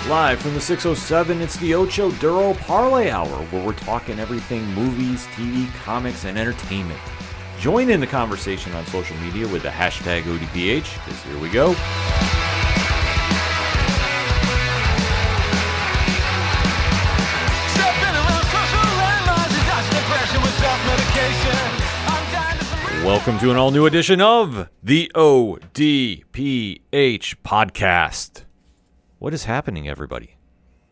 Live from the 607, it's the Ocho Duro Parlay Hour, where we're talking everything movies, TV, comics, and entertainment. Join in the conversation on social media with the hashtag ODPH, because here we go. Welcome to an all-new edition of the ODPH podcast. What is happening, everybody?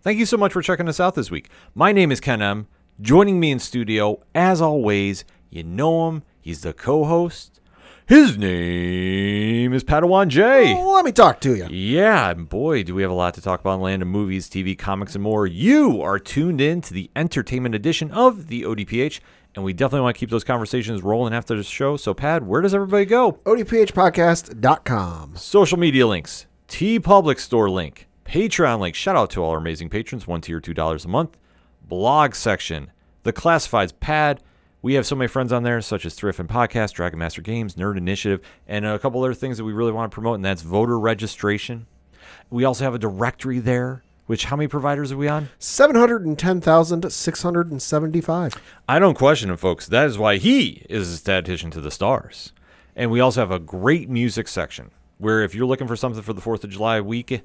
Thank you so much for checking us out this week. My name is Ken M. Joining me in studio, as always, you know him. He's the co-host. His name is Padawan J. Oh, let me talk to you. Yeah, and boy, do we have a lot to talk about in land of movies, TV, comics, and more. You are tuned in to the entertainment edition of the ODPH, and we definitely want to keep those conversations rolling after the show. So, Pad, where does everybody go? ODPHpodcast.com. Social media links, TeePublic Store link, Patreon link. Shout out to all our amazing patrons, $1 tier, $2 a month. Blog section, the Classifieds Pad. We have so many friends on there, such as Thrift and Podcast, Dragon Master Games, Nerd Initiative, and a couple other things that we really want to promote, and that's voter registration. We also have a directory there, which how many providers are we on? 710,675. I don't question him, folks. That is why he is a statistician to the stars. And we also have a great music section, where if you're looking for something for the 4th of July week,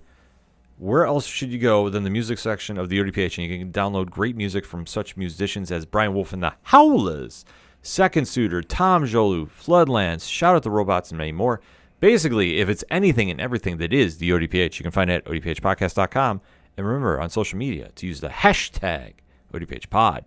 where else should you go than the music section of the ODPH? And you can download great music from such musicians as Brian Wolf and the Howlers, Second Suitor, Tom Jolu, Floodlands, Shout Out the Robots, and many more. Basically, if it's anything and everything that is the ODPH, you can find it at odphpodcast.com. And remember, on social media, to use the hashtag ODPHpod.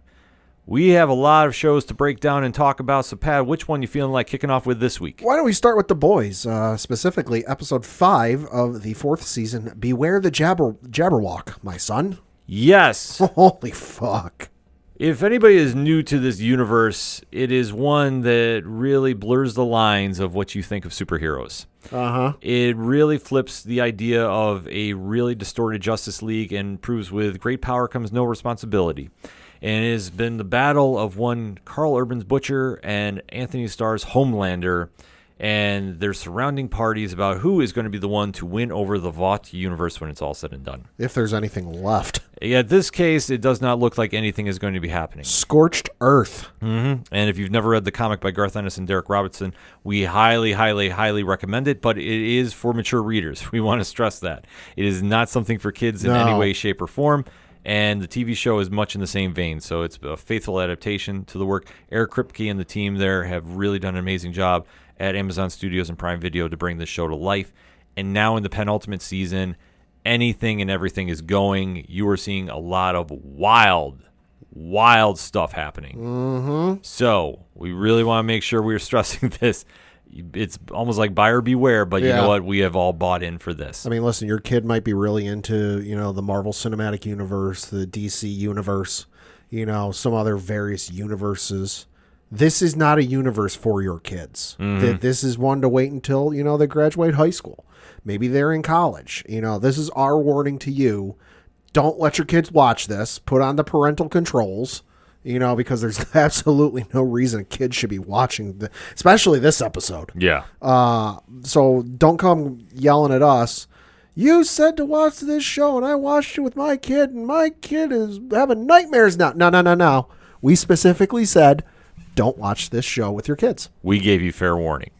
We have a lot of shows to break down and talk about. So, Pat, which one you feeling like kicking off with this week? Why don't we start with The Boys, specifically episode 5 of the 4th season, Beware the Jabberwock, my son. Yes. Holy fuck. If anybody is new to this universe, it is one that really blurs the lines of what you think of superheroes. Uh-huh. It really flips the idea of a really distorted Justice League and proves with great power comes no responsibility. And it has been the battle of one Carl Urban's Butcher and Anthony Starr's Homelander and their surrounding parties about who is going to be the one to win over the Vought universe when it's all said and done. If there's anything left. Yeah, in this case, it does not look like anything is going to be happening. Scorched Earth. Mm-hmm. And if you've never read the comic by Garth Ennis and Derek Robertson, we highly, highly, highly recommend it, but it is for mature readers. We want to stress that. It is not something for kids in any way, shape, or form. And the TV show is much in the same vein, so it's a faithful adaptation to the work. Eric Kripke and the team there have really done an amazing job at Amazon Studios and Prime Video to bring this show to life. And now in the penultimate season, anything and everything is going. You are seeing a lot of wild stuff happening. Mm-hmm. So we really want to make sure we're stressing this. It's almost like buyer beware, but you know what? We have all bought in for this. I mean, listen, your kid might be really into, the Marvel Cinematic Universe, the DC Universe, some other various universes. This is not a universe for your kids. Mm-hmm. This is one to wait until, they graduate high school. Maybe they're in college. This is our warning to you. Don't let your kids watch this. Put on the parental controls. Because there's absolutely no reason a kid should be watching, especially this episode. Yeah. So don't come yelling at us. You said to watch this show, and I watched it with my kid, and my kid is having nightmares now. No. We specifically said, don't watch this show with your kids. We gave you fair warning.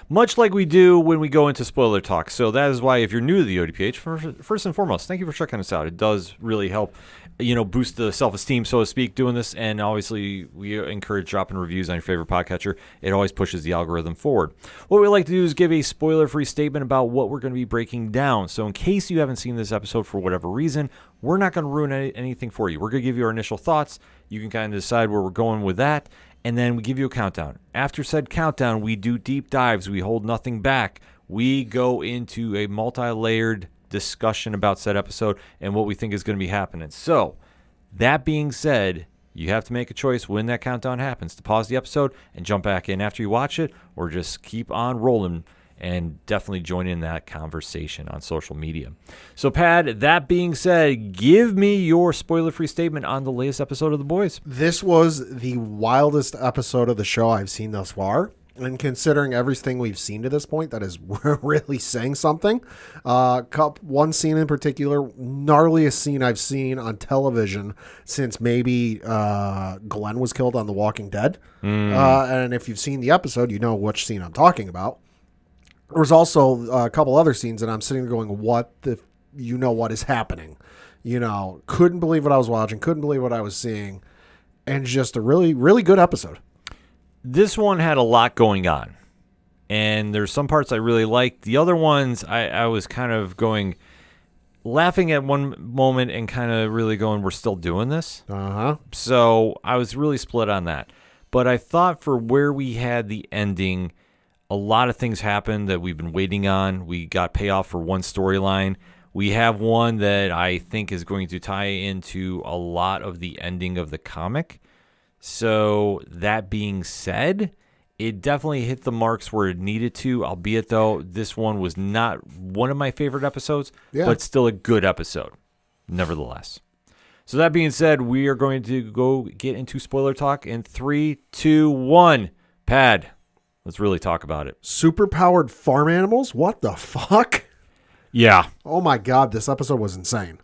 Much like we do when we go into spoiler talk. So that is why if you're new to the ODPH, first and foremost, thank you for checking us out. It does really help, boost the self-esteem, so to speak, doing this. And obviously, we encourage dropping reviews on your favorite podcatcher. It always pushes the algorithm forward. What we like to do is give a spoiler-free statement about what we're going to be breaking down. So in case you haven't seen this episode for whatever reason, we're not going to ruin anything for you. We're going to give you our initial thoughts. You can kind of decide where we're going with that. And then we give you a countdown. After said countdown, we do deep dives. We hold nothing back. We go into a multi-layered discussion about said episode and what we think is going to be happening. So, that being said, you have to make a choice when that countdown happens to pause the episode and jump back in after you watch it, or just keep on rolling and definitely join in that conversation on social media. So, Pat, that being said, give me your spoiler-free statement on the latest episode of The Boys. This was the wildest episode of the show I've seen thus far. And considering everything we've seen to this point, that is really saying something. One scene in particular, gnarliest scene I've seen on television since maybe Glenn was killed on The Walking Dead. And if you've seen the episode, you know which scene I'm talking about. There was also a couple other scenes, and I'm sitting there going, what is happening? Couldn't believe what I was watching, couldn't believe what I was seeing, and just a really, really good episode. This one had a lot going on, and there's some parts I really liked. The other ones, I was kind of laughing at one moment and kind of really going, we're still doing this? Uh-huh. So I was really split on that. But I thought for where we had the ending, a lot of things happened that we've been waiting on. We got payoff for one storyline. We have one that I think is going to tie into a lot of the ending of the comic. So that being said, it definitely hit the marks where it needed to, albeit though this one was not one of my favorite episodes, but still a good episode, nevertheless. So that being said, we are going to go get into spoiler talk in 3, 2, 1. Pad, let's really talk about it. Superpowered farm animals? What the fuck? Yeah. Oh my God, this episode was insane.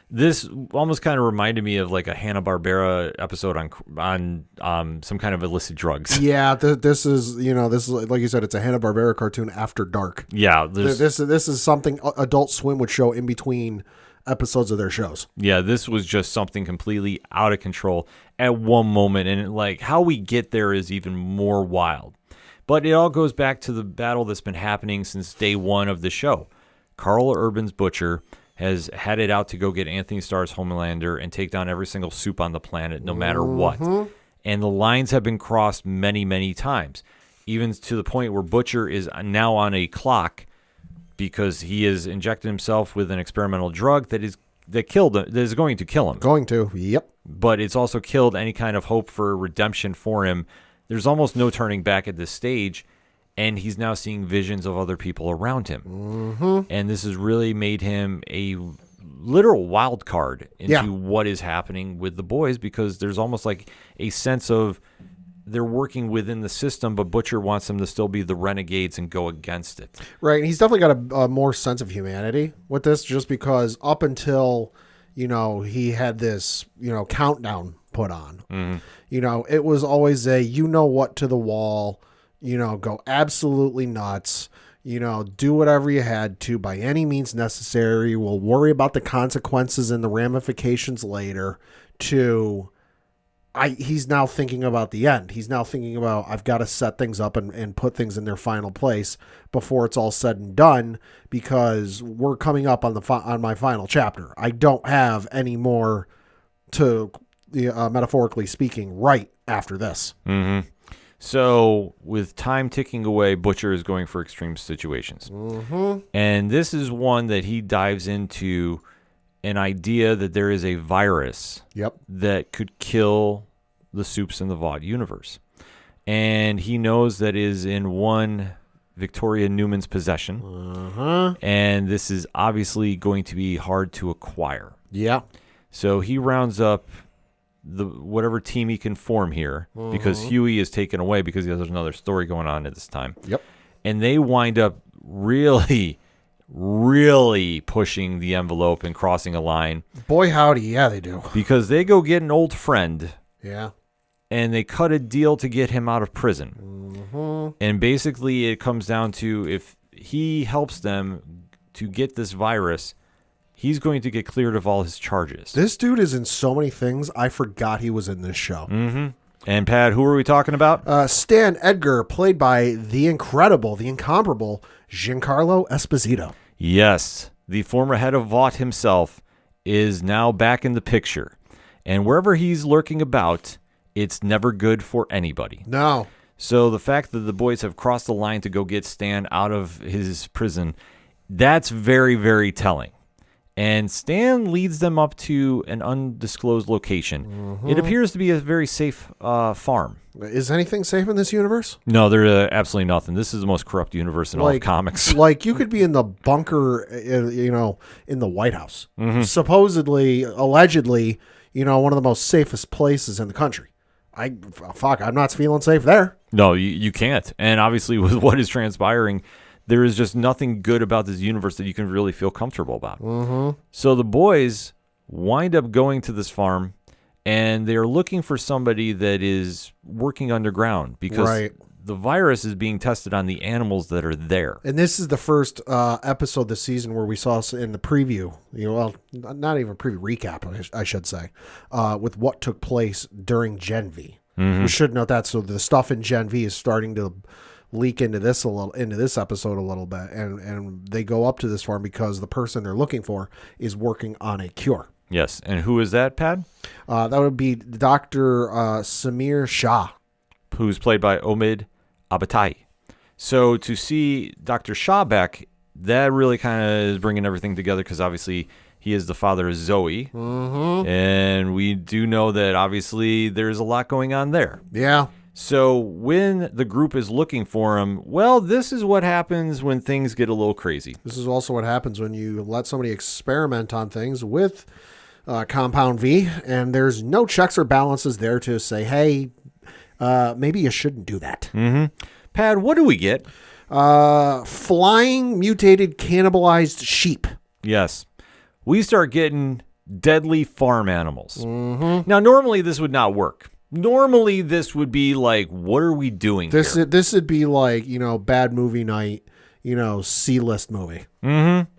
This almost kind of reminded me of like a Hanna-Barbera episode on some kind of illicit drugs. Yeah, this is like you said, it's a Hanna-Barbera cartoon after dark. Yeah, this is something Adult Swim would show in between episodes of their shows. Yeah, this was just something completely out of control at one moment, and like how we get there is even more wild. But it all goes back to the battle that's been happening since day one of the show. Carl Urban's Butcher has headed out to go get Anthony Starr's Homelander and take down every single soup on the planet, no matter what. And the lines have been crossed many, many times, even to the point where Butcher is now on a clock because he has injected himself with an experimental drug that is going to kill him. Going to, yep. But it's also killed any kind of hope for redemption for him. There's almost no turning back at this stage. And he's now seeing visions of other people around him. And this has really made him a literal wild card into what is happening with the boys, because there's almost like a sense of they're working within the system, but Butcher wants them to still be the renegades and go against it. Right. And he's definitely got a more sense of humanity with this, just because up until, he had this, countdown put on, it was always what to the wall. Go absolutely nuts, do whatever you had to by any means necessary. We'll worry about the consequences and the ramifications later. He's now thinking about the end. He's now thinking about, I've got to set things up and put things in their final place before it's all said and done, because we're coming up on my final chapter. I don't have any more to, metaphorically speaking, right after this. Mm-hmm. So, with time ticking away, Butcher is going for extreme situations. And this is one that he dives into an idea that there is a virus that could kill the Supes in the VOD universe. And he knows that is in one Victoria Newman's possession. And this is obviously going to be hard to acquire. Yeah. So he rounds up whatever team he can form here, because Huey is taken away because there's another story going on at this time. And they wind up really, really pushing the envelope and crossing a line. Boy, howdy, yeah, they do. Because they go get an old friend. Yeah. And they cut a deal to get him out of prison. And basically it comes down to, if he helps them to get this virus, he's going to get cleared of all his charges. This dude is in so many things, I forgot he was in this show. And Pat, who are we talking about? Stan Edgar, played by the incredible, the incomparable Giancarlo Esposito. Yes, the former head of Vought himself is now back in the picture. And wherever he's lurking about, it's never good for anybody. No. So the fact that the boys have crossed the line to go get Stan out of his prison, that's very, very telling. And Stan leads them up to an undisclosed location. It appears to be a very safe farm. Is anything safe in this universe? No, there's absolutely nothing. This is the most corrupt universe in all of comics. Like, you could be in the bunker, in the White House. Supposedly, allegedly, one of the most safest places in the country. I'm not feeling safe there. No, you can't. And obviously, with what is transpiring, there is just nothing good about this universe that you can really feel comfortable about. Mm-hmm. So the boys wind up going to this farm, and they're looking for somebody that is working underground because the virus is being tested on the animals that are there. And this is the first episode this season where we saw in the preview, not even preview, recap, I should say, with what took place during Gen V. Mm-hmm. We should note that. So the stuff in Gen V is starting to leak into this episode a little bit, and they go up to this farm because the person they're looking for is working on a cure. Yes, and who is that, Pad? That would be Dr. Samir Shah, who's played by Omid Abatai. So to see Dr. Shah back, that really kind of is bringing everything together because obviously he is the father of Zoe, and we do know that obviously there's a lot going on there. Yeah. So when the group is looking for him, well, this is what happens when things get a little crazy. This is also what happens when you let somebody experiment on things with Compound V, and there's no checks or balances there to say, hey, maybe you shouldn't do that. Mm-hmm. Pad, what do we get? Flying, mutated, cannibalized sheep. Yes. We start getting deadly farm animals. Mm-hmm. Now, normally this would not work. Normally, this would be like, what are we doing here? This would be like, bad movie night, C-list movie. Mm-hmm.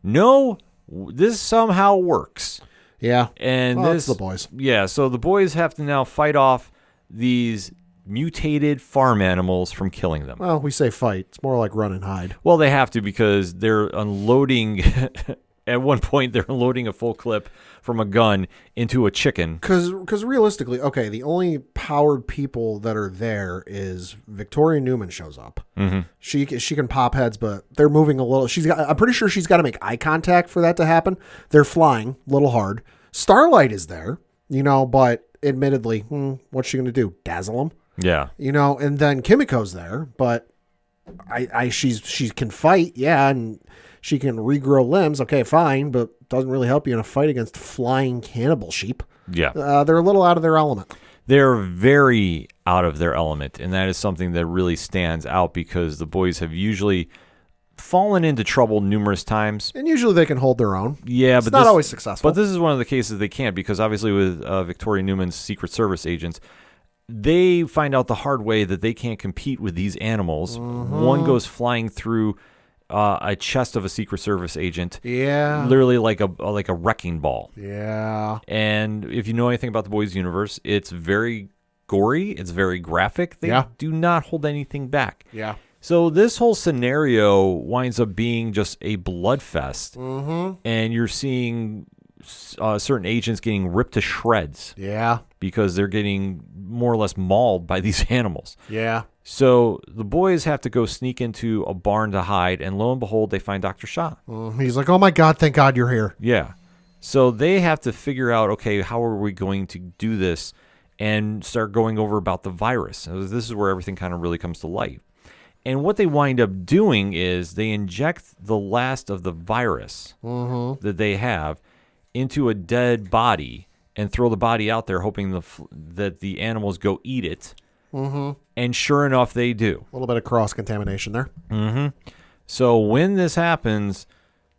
No, this somehow works. Yeah. And that's the boys. Yeah, so the boys have to now fight off these mutated farm animals from killing them. Well, we say fight. It's more like run and hide. Well, they have to because they're unloading... At one point, they're unloading a full clip from a gun into a chicken. Because realistically, okay, the only powered people that are there is Victoria Newman shows up. Mm-hmm. She can pop heads, but they're moving a little. I'm pretty sure she's got to make eye contact for that to happen. They're flying a little hard. Starlight is there, but admittedly, what's she going to do? Dazzle them? Yeah. And then Kimiko's there, but she can fight, yeah, and she can regrow limbs. Okay, fine, but doesn't really help you in a fight against flying cannibal sheep. Yeah. They're a little out of their element. They're very out of their element, and that is something that really stands out because the boys have usually fallen into trouble numerous times. And usually they can hold their own. Yeah, it's not always successful. But this is one of the cases they can't because obviously with Victoria Newman's Secret Service agents, they find out the hard way that they can't compete with these animals. Mm-hmm. One goes flying through a chest of a Secret Service agent. Yeah. Literally like a wrecking ball. Yeah. And if you know anything about the boys' universe, it's very gory. It's very graphic. They do not hold anything back. Yeah. So this whole scenario winds up being just a bloodfest. Mm-hmm. And you're seeing certain agents getting ripped to shreds. Yeah. Because they're getting more or less mauled by these animals. Yeah. So the boys have to go sneak into a barn to hide, and lo and behold, they find Dr. Shah. He's like, oh my God, thank God you're here. Yeah. So they have to figure out, okay, how are we going to do this and start going over about the virus. So this is where everything kind of really comes to light. And what they wind up doing is they inject the last of the virus that they have into a dead body and throw the body out there hoping that the animals go eat it. Mm-hmm. And sure enough, they do. A little bit of cross-contamination there. Mm-hmm. So when this happens,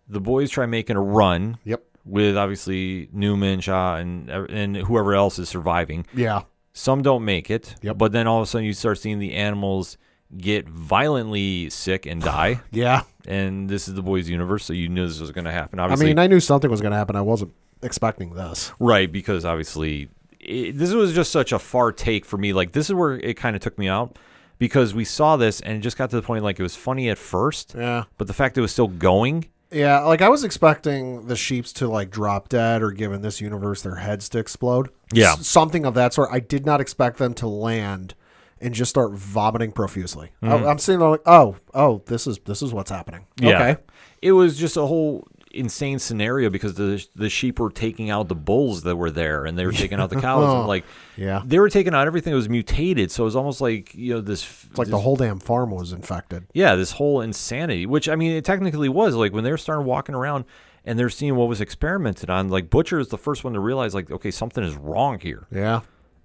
the boys try making a run. Yep. With obviously Newman, Shaw, and whoever else is surviving. Yeah. Some don't make it. Yep. But then all of a sudden you start seeing the animals get violently sick and die. Yeah. And this is the boys' universe, so you knew this was going to happen. Obviously, I mean, I knew something was going to happen. I wasn't expecting this. Right, because obviously this was just such a far take for me. Like, this is where it kind of took me out because we saw this and it just got to the point like it was funny at first. Yeah. But the fact it was still going. Yeah, like I was expecting the sheeps to like drop dead or given this universe their heads to explode. Yeah. Something of that sort. I did not expect them to land and just start vomiting profusely. Mm-hmm. I'm sitting there like, oh, this is what's happening. Yeah. Okay. It was just a whole insane scenario because the sheep were taking out the bulls that were there and they were taking out the cows and like they were taking out everything that was mutated. So it was almost like, this it's like the whole damn farm was infected. Yeah, this whole insanity, which I mean it technically was. Like when they were starting walking around and they're seeing what was experimented on, like Butcher is the first one to realize like, okay, something is wrong here. Yeah.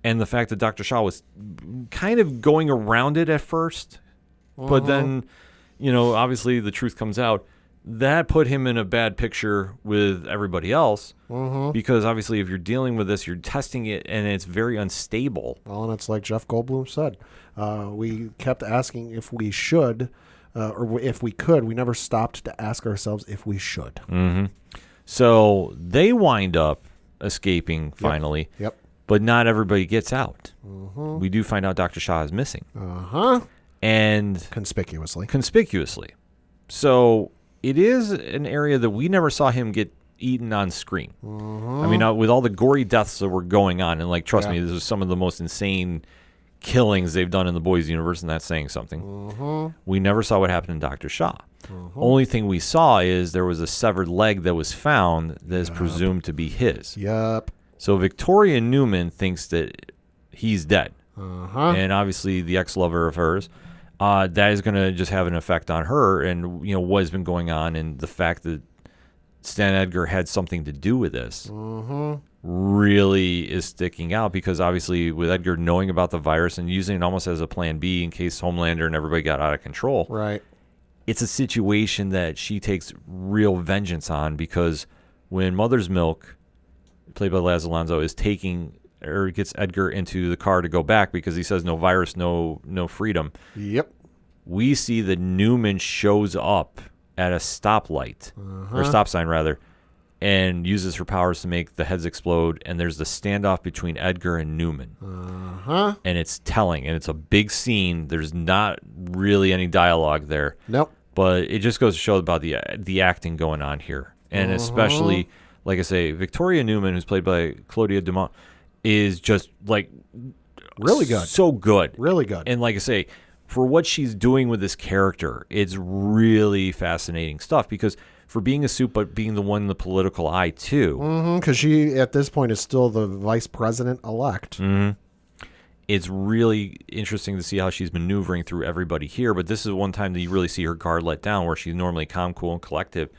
And the fact that Dr. Shaw was kind of going around it at first, but then, obviously the truth comes out. That put him in a bad picture with everybody else because obviously if you're dealing with this, you're testing it and it's very unstable. Well, and it's like Jeff Goldblum said. We kept asking if we should or if we could. We never stopped to ask ourselves if we should. Mm-hmm. So they wind up escaping finally. Yep. But not everybody gets out. We do find out Dr. Shaw is missing. And conspicuously. So it is an area that we never saw him get eaten on screen. I mean, with all the gory deaths that were going on, and trust me, this is some of the most insane killings they've done in the boys' universe, and that's saying something. We never saw what happened in Dr. Shaw. Only thing we saw is there was a severed leg that was found that is presumed to be his. Yep. So Victoria Newman thinks that he's dead. And obviously the ex-lover of hers, that is going to just have an effect on her and, what has been going on and the fact that Stan Edgar had something to do with this really is sticking out because obviously with Edgar knowing about the virus and using it almost as a plan B in case Homelander and everybody got out of control. Right. It's a situation that she takes real vengeance on because when Mother's Milk, played by Laz Alonso, is gets Edgar into the car to go back because he says no virus, no freedom. Yep. We see that Newman shows up at a stoplight, or stop sign rather, and uses her powers to make the heads explode, and there's the standoff between Edgar and Newman. And it's telling, and it's a big scene. There's not really any dialogue there. Nope. But it just goes to show about the acting going on here. And especially, like I say, Victoria Newman, who's played by Claudia Dumont, is just really good. So good. Really good. And like I say, for what she's doing with this character, it's really fascinating stuff because for being a soup, but being the one in the political eye too. Because she, at this point, is still the vice president-elect. It's really interesting to see how she's maneuvering through everybody here, but this is one time that you really see her guard let down where she's normally calm, cool, and collective,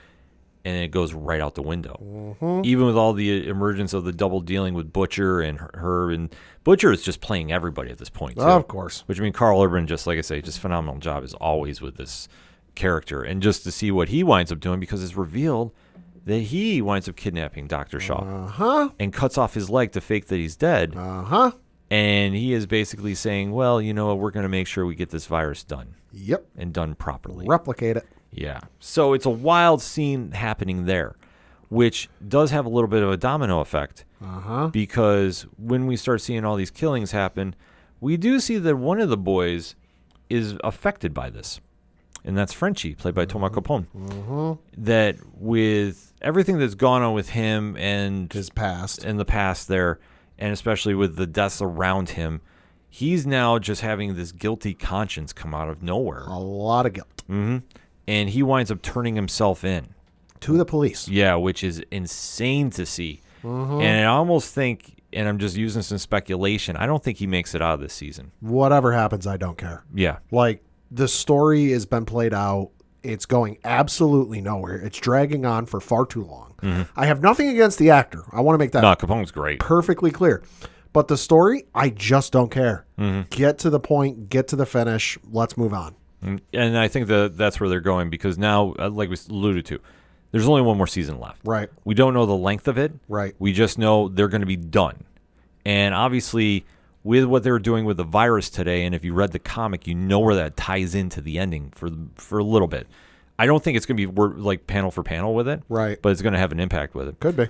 and it goes right out the window. Even with all the emergence of the double dealing with Butcher and her, and Butcher is just playing everybody at this point, too. Of course. Which, I mean, Carl Urban, just like I say, just phenomenal job as always with this character. And just to see what he winds up doing, because it's revealed that he winds up kidnapping Dr. Shaw and cuts off his leg to fake that he's dead. And he is basically saying, well, you know what, we're going to make sure we get this virus done. Yep. And done properly. Replicate it. Yeah. So it's a wild scene happening there, which does have a little bit of a domino effect. Because when we start seeing all these killings happen, we do see that one of the boys is affected by this. And that's Frenchie, played by Thomas Capone. That with everything that's gone on with him and his past, in the past there, and especially with the deaths around him, he's now just having this guilty conscience come out of nowhere. A lot of guilt. And he winds up turning himself in. To the police. Yeah, which is insane to see. And I almost think, and I'm just using some speculation, I don't think he makes it out of this season. Whatever happens, I don't care. Yeah. The story has been played out. It's going absolutely nowhere. It's dragging on for far too long. I have nothing against the actor. I want to make that Capone's great. Perfectly clear. But the story, I just don't care. Get to the point, get to the finish, let's move on. And I think that's where they're going because now, like we alluded to, there's only one more season left. Right. We don't know the length of it. Right. We just know they're going to be done. And obviously, with what they were doing with the virus today, and if you read the comic, you know where that ties into the ending for a little bit. I don't think it's going to be like panel for panel with it. Right. But it's going to have an impact with it. Could be.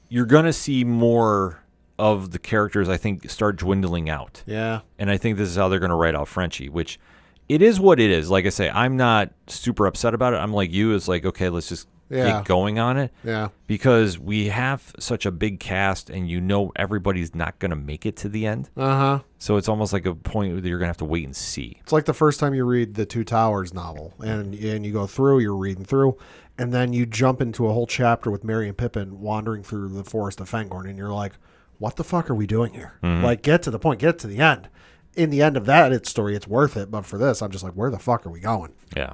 You're going to see more of the characters, I think, start dwindling out. Yeah. And I think this is how they're going to write out Frenchie, which it is what it is. Like I say, I'm not super upset about it. I'm like you. It's like, okay, let's just get going on it. Yeah. Because we have such a big cast and you know everybody's not going to make it to the end. So it's almost like a point that you're going to have to wait and see. It's like the first time you read the Two Towers novel and you go through, you're reading through, and then you jump into a whole chapter with Merry and Pippin wandering through the forest of Fangorn, and you're like, what the fuck are we doing here? Like, get to the point, get to the end. In the end of that story, it's worth it. But for this, I'm just like, where the fuck are we going? Yeah.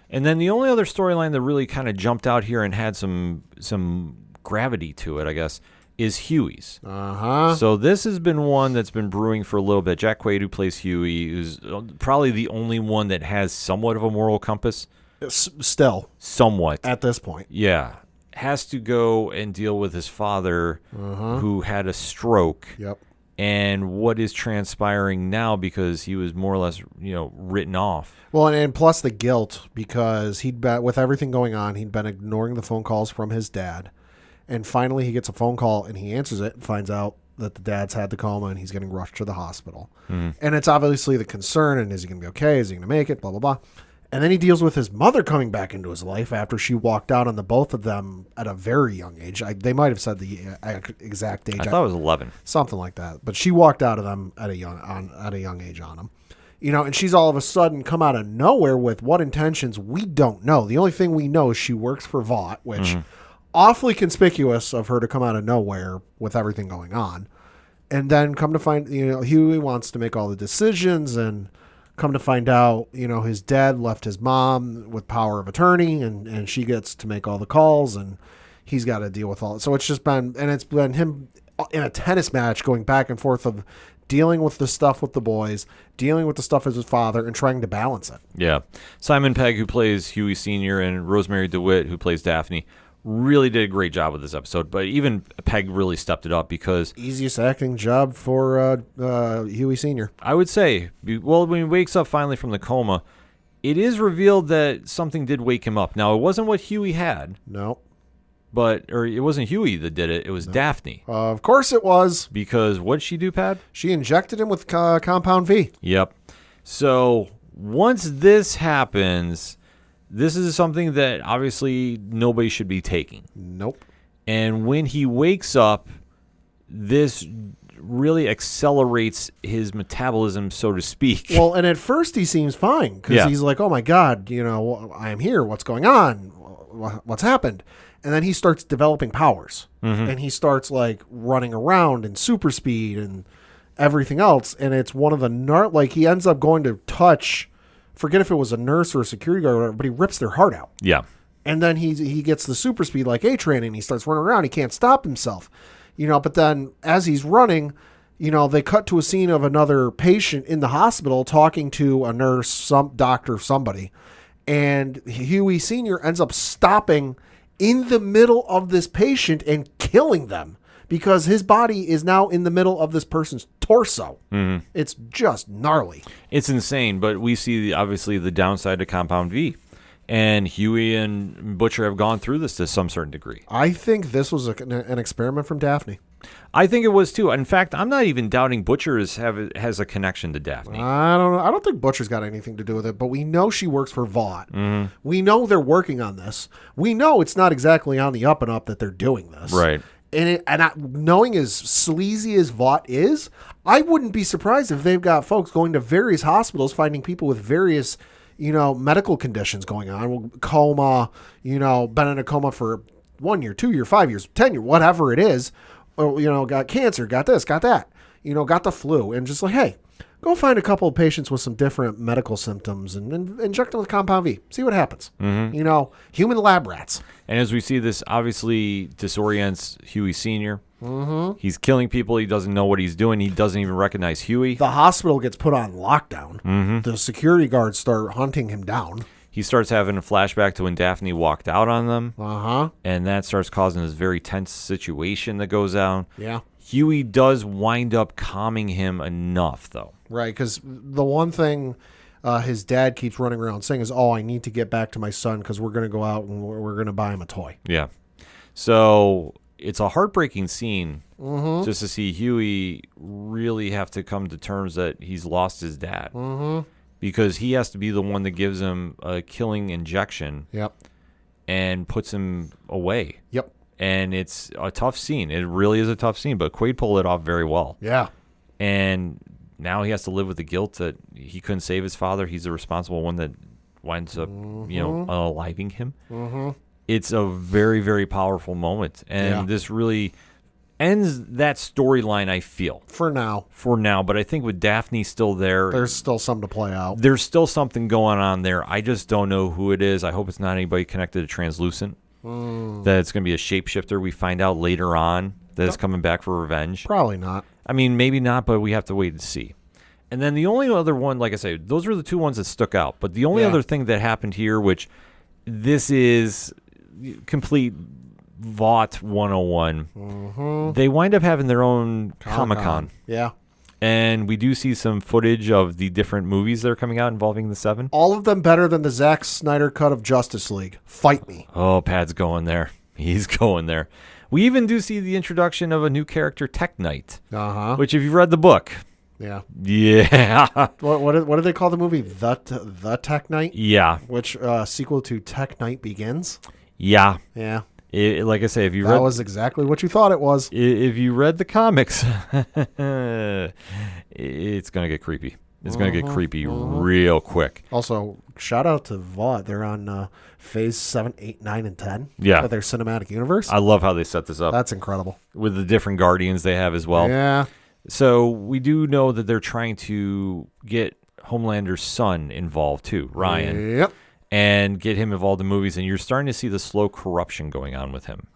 And then the only other storyline that really kind of jumped out here and had some gravity to it, I guess, is Huey's. Uh-huh. So this has been one that's been brewing for a little bit. Jack Quaid, who plays Huey, who's probably the only one that has somewhat of a moral compass. Still. Somewhat. At this point. Yeah. Has to go and deal with his father who had a stroke. Yep. And what is transpiring now because he was more or less, written off. Well, and plus the guilt because he'd been, with everything going on, he'd been ignoring the phone calls from his dad. And finally he gets a phone call and he answers it and finds out that the dad's had the coma and he's getting rushed to the hospital. And it's obviously the concern, and is he going to be okay? Is he going to make it? Blah, blah, blah. And then he deals with his mother coming back into his life after she walked out on the both of them at a very young age. They might have said the exact age. I thought it was 11. Something like that. But she walked out of them at a young age on him. And she's all of a sudden come out of nowhere with what intentions we don't know. The only thing we know is she works for Vought, which awfully conspicuous of her to come out of nowhere with everything going on. And then come to find, Huey wants to make all the decisions, and come to find out, his dad left his mom with power of attorney, and she gets to make all the calls, and he's got to deal with all it. So it's been him in a tennis match going back and forth of dealing with the stuff with the boys, dealing with the stuff as his father, and trying to balance it. Yeah. Simon Pegg, who plays Huey Sr., and Rosemary DeWitt, who plays Daphne, really did a great job with this episode. But even Pegg really stepped it up because... Easiest acting job for Huey Sr. I would say, well, when he wakes up finally from the coma, it is revealed that something did wake him up. Now, it wasn't what Huey had. No. Or it wasn't Huey that did it. It was Daphne. Of course it was. Because what'd she do, Pat? She injected him with Compound V. Yep. So once this happens, this is something that obviously nobody should be taking. Nope. And when he wakes up, this really accelerates his metabolism, so to speak. Well, and at first he seems fine because he's like, oh my God, I'm here. What's going on? What's happened? And then he starts developing powers, and he starts like running around in super speed and everything else. And it's one of the he ends up going to touch, forget if it was a nurse or a security guard or whatever, but he rips their heart out. Yeah. And then he gets the super speed like A-Train, and he starts running around. He can't stop himself, but then as he's running, they cut to a scene of another patient in the hospital talking to a nurse, some doctor, somebody. And Huey Sr. ends up stopping in the middle of this patient and killing them because his body is now in the middle of this person's torso. Mm-hmm. It's just gnarly. It's insane, but we see obviously the downside to Compound V. And Huey and Butcher have gone through this to some certain degree. I think this was an experiment from Daphne. I think it was too. In fact, I'm not even doubting Butcher has a connection to Daphne. I don't know. I don't think Butcher's got anything to do with it, but we know she works for Vought. Mm-hmm. We know they're working on this. We know it's not exactly on the up and up that they're doing this. Right. Knowing as sleazy as Vought is, I wouldn't be surprised if they've got folks going to various hospitals finding people with various medical conditions going on, coma, been in a coma for 1 year, 2 year, 5 years, 10 years, whatever it is, or, got cancer, got this, got that, got the flu, and just like, hey, go find a couple of patients with some different medical symptoms and inject them with Compound V. See what happens. Mm-hmm. Human lab rats. And as we see, this obviously disorients Huey Sr. Mm-hmm. He's killing people. He doesn't know what he's doing. He doesn't even recognize Huey. The hospital gets put on lockdown. Mm-hmm. The security guards start hunting him down. He starts having a flashback to when Daphne walked out on them. Uh-huh. And that starts causing this very tense situation that goes down. Yeah. Huey does wind up calming him enough, though. Right, because the one thing his dad keeps running around saying is, I need to get back to my son because we're going to go out and we're going to buy him a toy. Yeah. So it's a heartbreaking scene just to see Huey really have to come to terms that he's lost his dad. Mm-hmm. Because he has to be the one that gives him a killing injection. Yep. And puts him away. Yep. And it's a tough scene. It really is a tough scene, but Quaid pulled it off very well. Yeah. And now he has to live with the guilt that he couldn't save his father. He's the responsible one that winds up, unaliving him. Mm-hmm. It's a very, very powerful moment. And this really ends that storyline, I feel. For now. But I think with Daphne still there, there's still something to play out. There's still something going on there. I just don't know who it is. I hope it's not anybody connected to Translucent. That it's going to be a shapeshifter we find out later on. that is coming back for revenge. Probably not. I mean, maybe not, but we have to wait and see. And then the only other one, like I say, those were the two ones that stuck out. But the only other thing that happened here, which this is complete Vought 101, they wind up having their own Comic-Con. Yeah. And we do see some footage of the different movies that are coming out involving the Seven. All of them better than the Zack Snyder cut of Justice League. Fight me. Oh, Pat's going there. He's going there. We even do see the introduction of a new character, Tech Knight, which if you've read the book. Yeah. Yeah. What did they call the movie? The Tech Knight? Yeah. Which sequel to Tech Knight Begins? Yeah. Yeah. Like I say, if you that was exactly what you thought it was. If you read the comics, it's going to get creepy. It's going to get creepy real quick. Also, shout out to Vought. They're on phase 7, 8, 9, and 10 of their cinematic universe. I love how they set this up. That's incredible. With the different Guardians they have as well. Yeah. So we do know that they're trying to get Homelander's son involved too, Ryan. Yep. And get him involved in movies, and you're starting to see the slow corruption going on with him.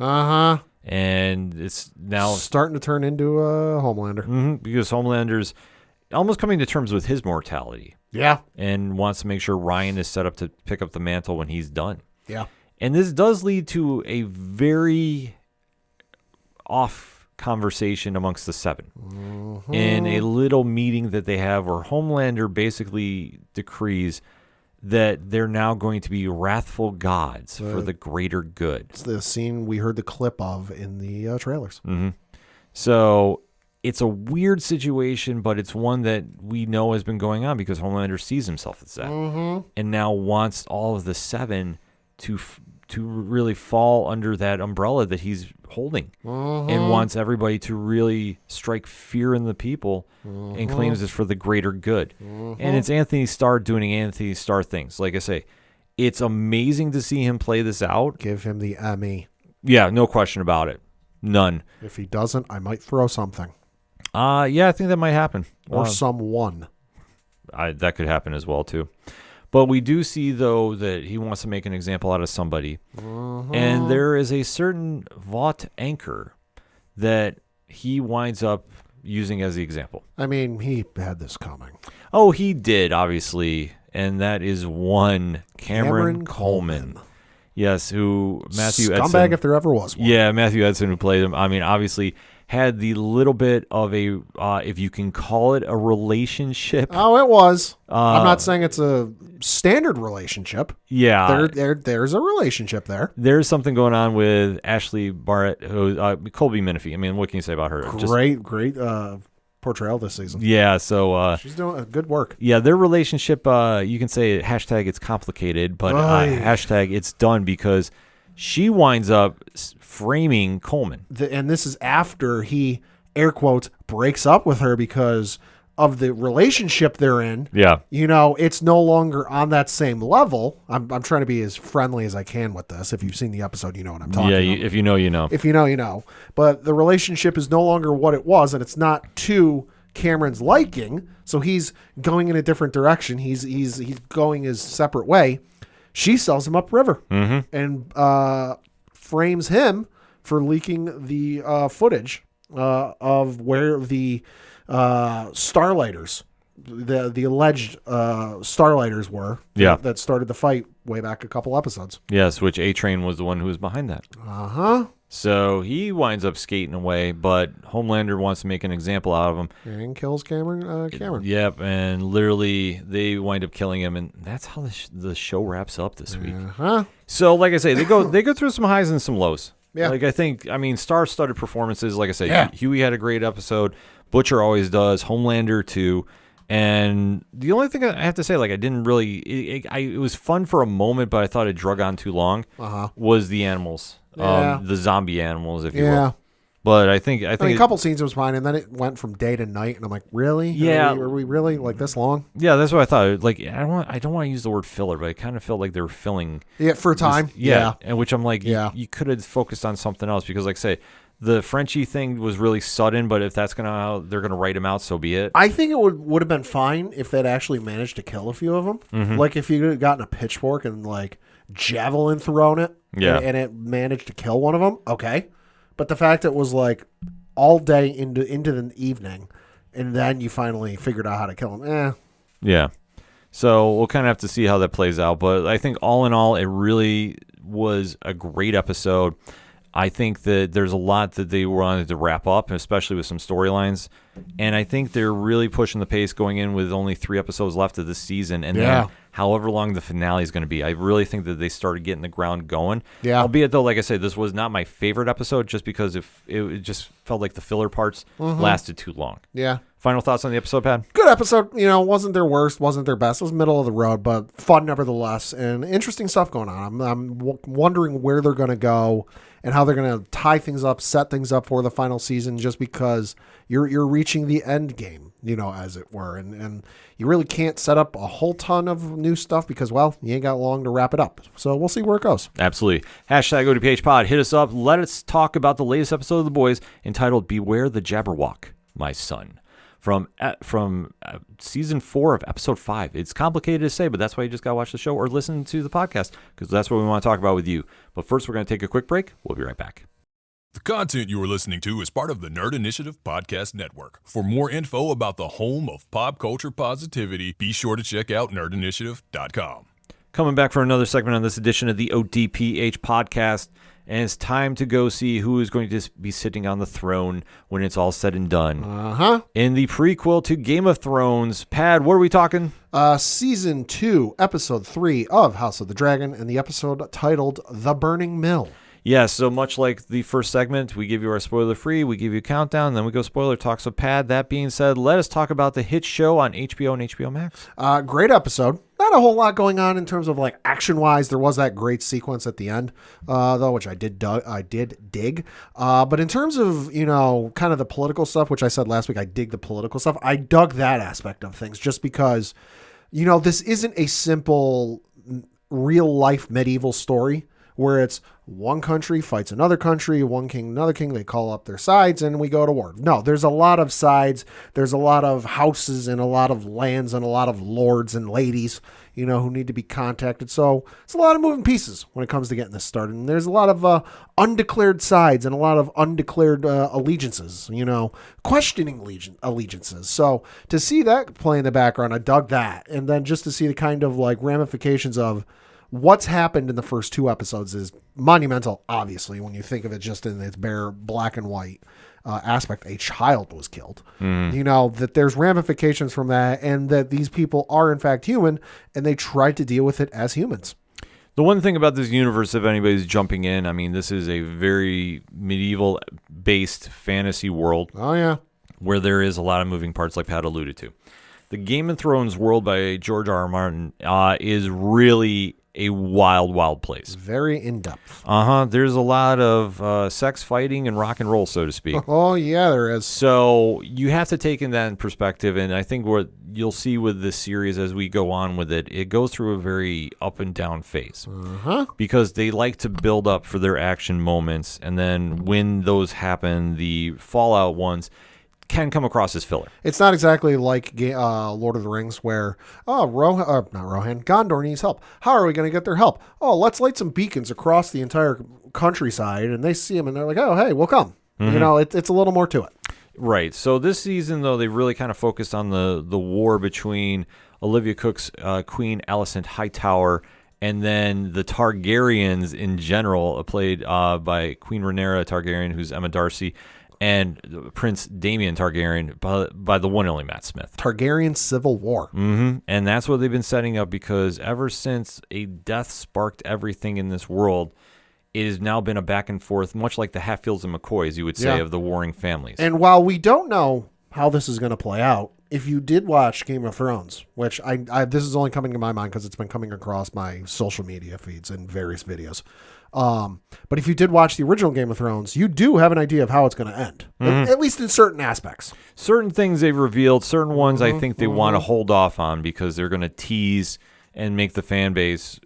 And it's now starting to turn into a Homelander. Because Homelander's almost coming to terms with his mortality. Yeah. And wants to make sure Ryan is set up to pick up the mantle when he's done. Yeah. And this does lead to a very off conversation amongst the Seven. In a little meeting that they have where Homelander basically decrees that they're now going to be wrathful gods for the greater good. It's the scene we heard the clip of in the trailers. So it's a weird situation, but it's one that we know has been going on because Homelander sees himself as that. And now wants all of the Seven to really fall under that umbrella that he's holding. And wants everybody to really strike fear in the people and claims it's for the greater good. And it's Anthony Starr doing Anthony Starr things. Like I say, it's amazing to see him play this out. Give him the Emmy. Yeah, no question about it. None. If he doesn't, I might throw something. Yeah, I think that might happen. Or someone. That could happen as well, too. But we do see, though, that he wants to make an example out of somebody. And there is a certain Vought anchor that he winds up using as the example. I mean, he had this coming. Oh, he did, obviously. And that is one Cameron Coleman. Yes, who Matthew Edson. Scumbag if there ever was one. Yeah, Matthew Edson, who played him. I mean, obviously had the little bit of a, if you can call it a relationship. Oh, it was. I'm not saying it's a standard relationship. Yeah. There's a relationship there. There's something going on with Ashley Barrett, who Colby Minifie. I mean, what can you say about her? Great portrayal this season. Yeah, so she's doing good work. Yeah, their relationship, you can say hashtag it's complicated, but hashtag it's done because she winds up framing Coleman. And this is after he, air quotes, breaks up with her because of the relationship they're in. Yeah. You know, it's no longer on that same level. I'm trying to be as friendly as I can with this. If you've seen the episode, you know what I'm talking about. Yeah, if you know, you know. If you know, you know. But the relationship is no longer what it was, and it's not to Cameron's liking, so he's going in a different direction. He's going his separate way. She sells him upriver and frames him for leaking the footage of where the Starlighters, the alleged Starlighters were. Yeah. That started the fight way back a couple episodes. Yes, which A-Train was the one who was behind that. So he winds up skating away, but Homelander wants to make an example out of him. And kills Cameron. Yep, and literally they wind up killing him, and that's how the show wraps up this week. So, like I say, they go through some highs and some lows. Yeah. Like I mean, star-studded performances. Like I say, Huey had a great episode. Butcher always does. Homelander too. And the only thing I have to say, like I didn't really, it was fun for a moment, but I thought it drug on too long. Was the animals. The zombie animals, if you will. But I think a couple scenes was fine, and then it went from day to night, and I'm like, really? Yeah. Are we really like this long? Yeah, that's what I thought. Like, I don't want to use the word filler, but I kind of felt like they were filling. Yeah, for a time. And which I'm like, you could have focused on something else because, like, say, the Frenchie thing was really sudden, but if that's they're gonna write him out, so be it. I think it would have been fine if they'd actually managed to kill a few of them. Like if you had gotten a pitchfork and like javelin thrown it, and it managed to kill one of them. Okay, But the fact it was like all day into the evening, and then you finally figured out how to kill him. Yeah. So we'll kind of have to see how that plays out. But I think all in all, it really was a great episode. I think that there's a lot that they wanted to wrap up, especially with some storylines. And I think they're really pushing the pace going in with only 3 episodes left of this season. And then however long the finale is going to be, I really think that they started getting the ground going. Yeah. Albeit, though, like I said, this was not my favorite episode just because it just felt like the filler parts lasted too long. Yeah. Final thoughts on the episode, Pat? Good episode. Wasn't their worst, wasn't their best. It was middle of the road, but fun nevertheless. And interesting stuff going on. I'm wondering where they're going to go and how they're going to tie things up, set things up for the final season, just because you're reaching the end game, as it were. And you really can't set up a whole ton of new stuff because, well, you ain't got long to wrap it up. So we'll see where it goes. Absolutely. Hashtag ODPH pod. Hit us up. Let us talk about the latest episode of The Boys entitled Beware the Jabberwock, My Son. From season 4 of episode 5. It's complicated to say, but that's why you just got to watch the show or listen to the podcast, because that's what we want to talk about with you. But first, we're going to take a quick break. We'll be right back. The content you are listening to is part of the Nerd Initiative Podcast Network. For more info about the home of pop culture positivity, be sure to check out nerdinitiative.com. Coming back for another segment on this edition of the ODPH podcast. And it's time to go see who is going to be sitting on the throne when it's all said and done. In the prequel to Game of Thrones, Pad, what are we talking? Season 2, Episode 3 of House of the Dragon, and the episode titled The Burning Mill. Yeah, so much like the first segment, we give you our spoiler-free, we give you a countdown, then we go spoiler talk. So, Pad, that being said, let us talk about the hit show on HBO and HBO Max. Great episode. Not a whole lot going on in terms of like action-wise. There was that great sequence at the end, though, which I did dig. But in terms of, kind of the political stuff, which I said last week, I dig the political stuff. I dug that aspect of things just because, this isn't a simple real-life medieval story where it's one country fights another country, one king, another king, they call up their sides, and we go to war. No, there's a lot of sides, there's a lot of houses and a lot of lands and a lot of lords and ladies, who need to be contacted. So it's a lot of moving pieces when it comes to getting this started. And there's a lot of undeclared sides and a lot of undeclared allegiances, questioning allegiances. So to see that play in the background, I dug that. And then just to see the kind of like ramifications of what's happened in the first 2 episodes is monumental, obviously, when you think of it just in its bare black and white aspect. A child was killed. That there's ramifications from that, and that these people are, in fact, human, and they tried to deal with it as humans. The one thing about this universe, if anybody's jumping in, I mean, this is a very medieval-based fantasy world. Oh, yeah. Where there is a lot of moving parts, like Pat alluded to. The Game of Thrones world by George R. R. Martin is really a wild place. Very in-depth. There's a lot of sex, fighting, and rock and roll, so to speak. Oh, yeah, there is. So you have to take in that in perspective, and I think what you'll see with this series as we go on with it, it goes through a very up and down phase. Because they like to build up for their action moments, and then when those happen, the fallout ones can come across as filler. It's not exactly like Lord of the Rings where, Gondor needs help. How are we going to get their help? Oh, let's light some beacons across the entire countryside, and they see them, and they're like, oh, hey, we'll come. It's a little more to it. Right. So this season, though, they really kind of focused on the war between Olivia Cook's Queen Alicent Hightower and then the Targaryens in general, played by Queen Rhaenyra Targaryen, who's Emma Darcy, and Prince Daemon Targaryen by the one and only Matt Smith. Targaryen Civil War. And that's what they've been setting up, because ever since a death sparked everything in this world, it has now been a back and forth, much like the Hatfields and McCoys, you would say, of the warring families. And while we don't know how this is going to play out, if you did watch Game of Thrones, which this is only coming to my mind because it's been coming across my social media feeds and various videos. But if you did watch the original Game of Thrones, you do have an idea of how it's going to end, at least in certain aspects. Certain things they've revealed, certain ones I think they want to hold off on because they're going to tease and make the fan base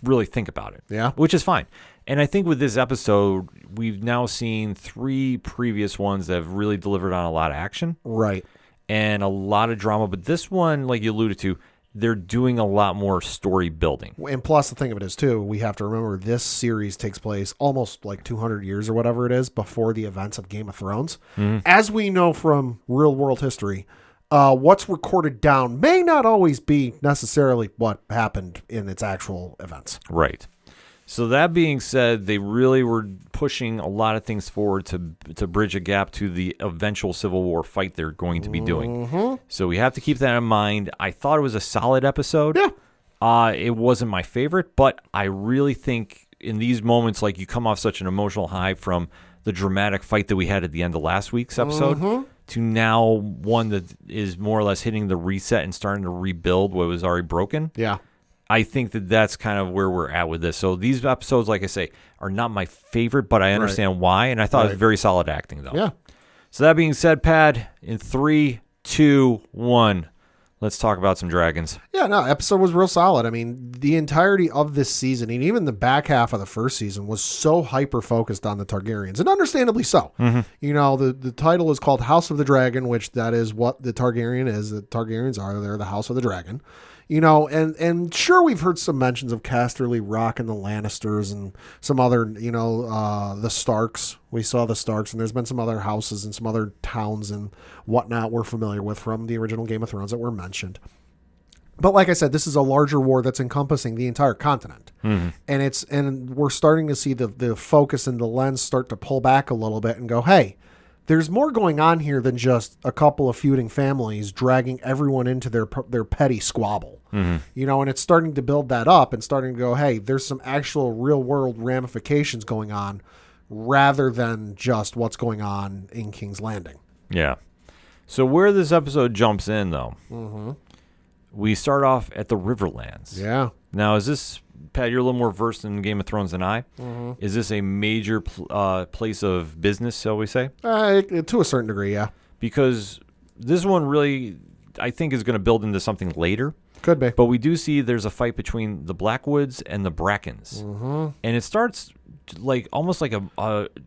really think about it. Yeah. Which is fine. And I think with this episode, we've now seen 3 previous ones that have really delivered on a lot of action. Right. And a lot of drama. But this one, like you alluded to, they're doing a lot more story building. And plus, the thing of it is, too, we have to remember this series takes place almost like 200 years or whatever it is before the events of Game of Thrones. As we know from real world history, what's recorded down may not always be necessarily what happened in its actual events. Right. So that being said, they really were pushing a lot of things forward to bridge a gap to the eventual Civil War fight they're going to be doing. So we have to keep that in mind. I thought it was a solid episode. Yeah. It wasn't my favorite, but I really think in these moments, like you come off such an emotional high from the dramatic fight that we had at the end of last week's episode to now one that is more or less hitting the reset and starting to rebuild what was already broken. Yeah. I think that that's kind of where we're at with this. So these episodes, like I say, are not my favorite, but I understand why. And I thought it was very solid acting, though. Yeah. So that being said, Pad, in 3, 2, 1, let's talk about some dragons. Yeah, no, episode was real solid. I mean, the entirety of this season, and even the back half of the first season, was so hyper-focused on the Targaryens, and understandably so. You know, the title is called House of the Dragon, which that is what the Targaryen is. The Targaryens are. They're the House of the Dragon. You know, and sure, we've heard some mentions of Casterly Rock and the Lannisters and some other, you know, the Starks. We saw the Starks, and there's been some other houses and some other towns and whatnot we're familiar with from the original Game of Thrones that were mentioned. But like I said, this is a larger war that's encompassing the entire continent. And we're starting to see the focus and the lens start to pull back a little bit and go, hey, there's more going on here than just a couple of feuding families dragging everyone into their petty squabble. You know, and it's starting to build that up and starting to go, hey, there's some actual real world ramifications going on rather than just what's going on in King's Landing. Yeah. So where this episode jumps in, though, we start off at the Riverlands. Yeah. Now, is this, Pat, you're a little more versed in Game of Thrones than I. Is this a major place of business, shall we say? To a certain degree, yeah. Because this one really, I think, is going to build into something later. Could be. But we do see there's a fight between the Blackwoods and the Brackens. And it starts like almost like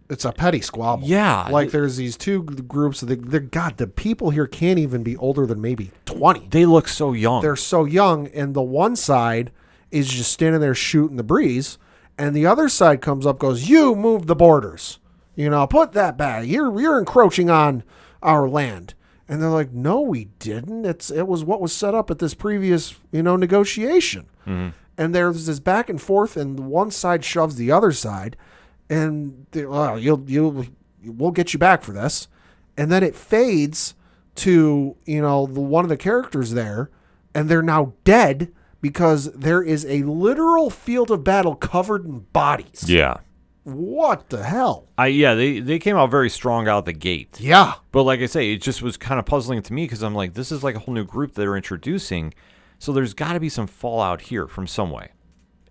it's a petty squabble. Yeah. Like there's these two groups. God, the people here can't even be older than maybe 20. They look so young. They're so young. And the one side is just standing there shooting the breeze. And the other side comes up, goes, you move the borders. You know, put that back. You're encroaching on our land. And they're like, no, we didn't. It was what was set up at this previous, you know, negotiation. And there's this back and forth, and one side shoves the other side, and we'll get you back for this. And then it fades to, you know, one of the characters there, and they're now dead because there is a literal field of battle covered in bodies. Yeah. What the hell? They came out very strong out the gate. Yeah. But like I say, it just was kind of puzzling to me because I'm like, this is like a whole new group that they're introducing. So there's got to be some fallout here from some way.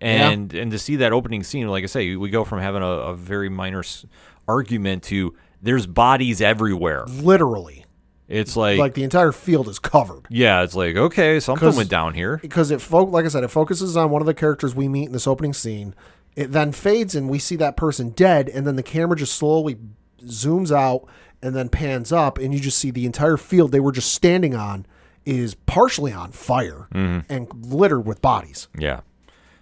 And to see that opening scene, like I say, we go from having a very minor argument to there's bodies everywhere. Literally. It's like the entire field is covered. Yeah, it's like, okay, something went down here. Because like I said, it focuses on one of the characters we meet in this opening scene. It then fades and we see that person dead, and then the camera just slowly zooms out and then pans up, and you just see the entire field they were just standing on is partially on fire and littered with bodies. Yeah.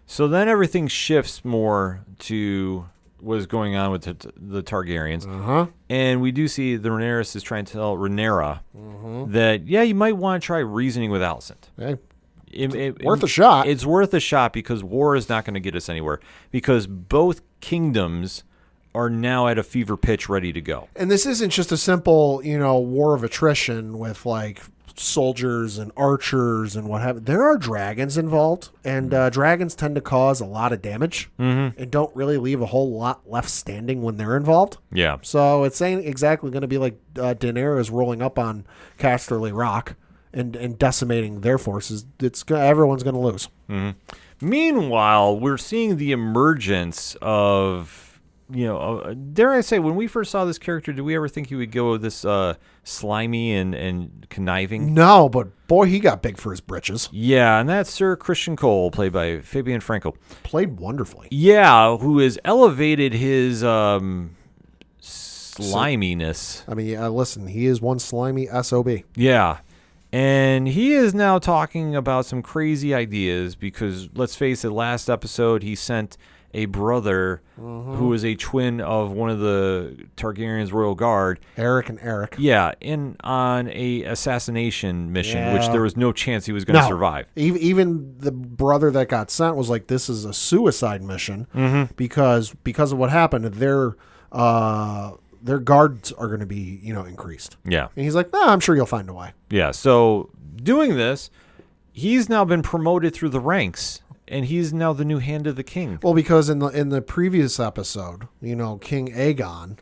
So then everything shifts more to what is going on with the Targaryens. And we do see the Rhaenyra is trying to tell Rhaenyra that, yeah, you might want to try reasoning with Alicent. Hey. Worth a shot. It's worth a shot because war is not going to get us anywhere because both kingdoms are now at a fever pitch ready to go. And this isn't just a simple, you know, war of attrition with like soldiers and archers and what have you. There are dragons involved, and dragons tend to cause a lot of damage and don't really leave a whole lot left standing when they're involved. Yeah. So it's ain't exactly going to be like Daenerys rolling up on Casterly Rock and decimating their forces. Everyone's going to lose. Meanwhile, we're seeing the emergence of, you know, dare I say, when we first saw this character, did we ever think he would go this slimy and conniving? No, but boy, he got big for his britches. Yeah, and that's Sir Christian Cole, played by Fabian Frankel. Played wonderfully. Yeah, who has elevated his sliminess. I mean, listen, he is one slimy SOB. Yeah. And he is now talking about some crazy ideas because, let's face it, last episode he sent a brother who is a twin of one of the Targaryen's royal guard. Eric and Eric. Yeah, on a assassination mission, which Yeah. there was no chance he was going to survive. Even the brother that got sent was like, this is a suicide mission because of what happened. Their guards are going to be, increased. Yeah. And he's like, nah, I'm sure you'll find a way. Yeah, so doing this, he's now been promoted through the ranks, and he's now the new Hand of the King. Well, because in the previous episode, King Aegon,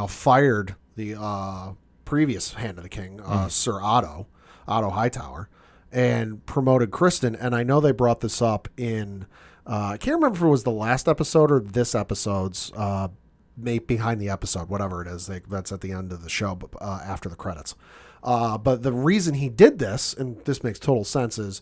fired the previous Hand of the King, Sir Otto Hightower, and promoted Kristen. And I know they brought this up in, I can't remember if it was the last episode or this episode's behind the episode, whatever it is. That's at the end of the show, after the credits. But the reason he did this, and this makes total sense, is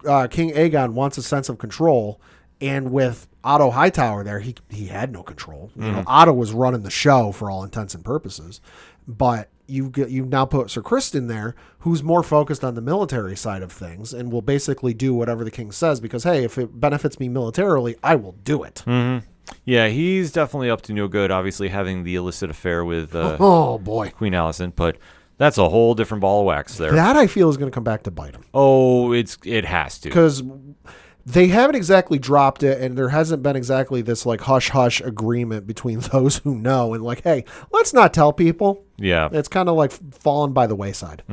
King Aegon wants a sense of control, and with Otto Hightower there, he had no control. Otto was running the show for all intents and purposes, but you now put Sir Kristen there, who's more focused on the military side of things, and will basically do whatever the king says because, hey, if it benefits me militarily, I will do it. Yeah, he's definitely up to no good, obviously having the illicit affair with Oh boy, Queen Alicent, but that's a whole different ball of wax there. that I feel is going to come back to bite him. Oh, it has to. Because they haven't exactly dropped it, and there hasn't been exactly this like hush-hush agreement between those who know and like, hey, let's not tell people. Yeah. It's kind of like fallen by the wayside.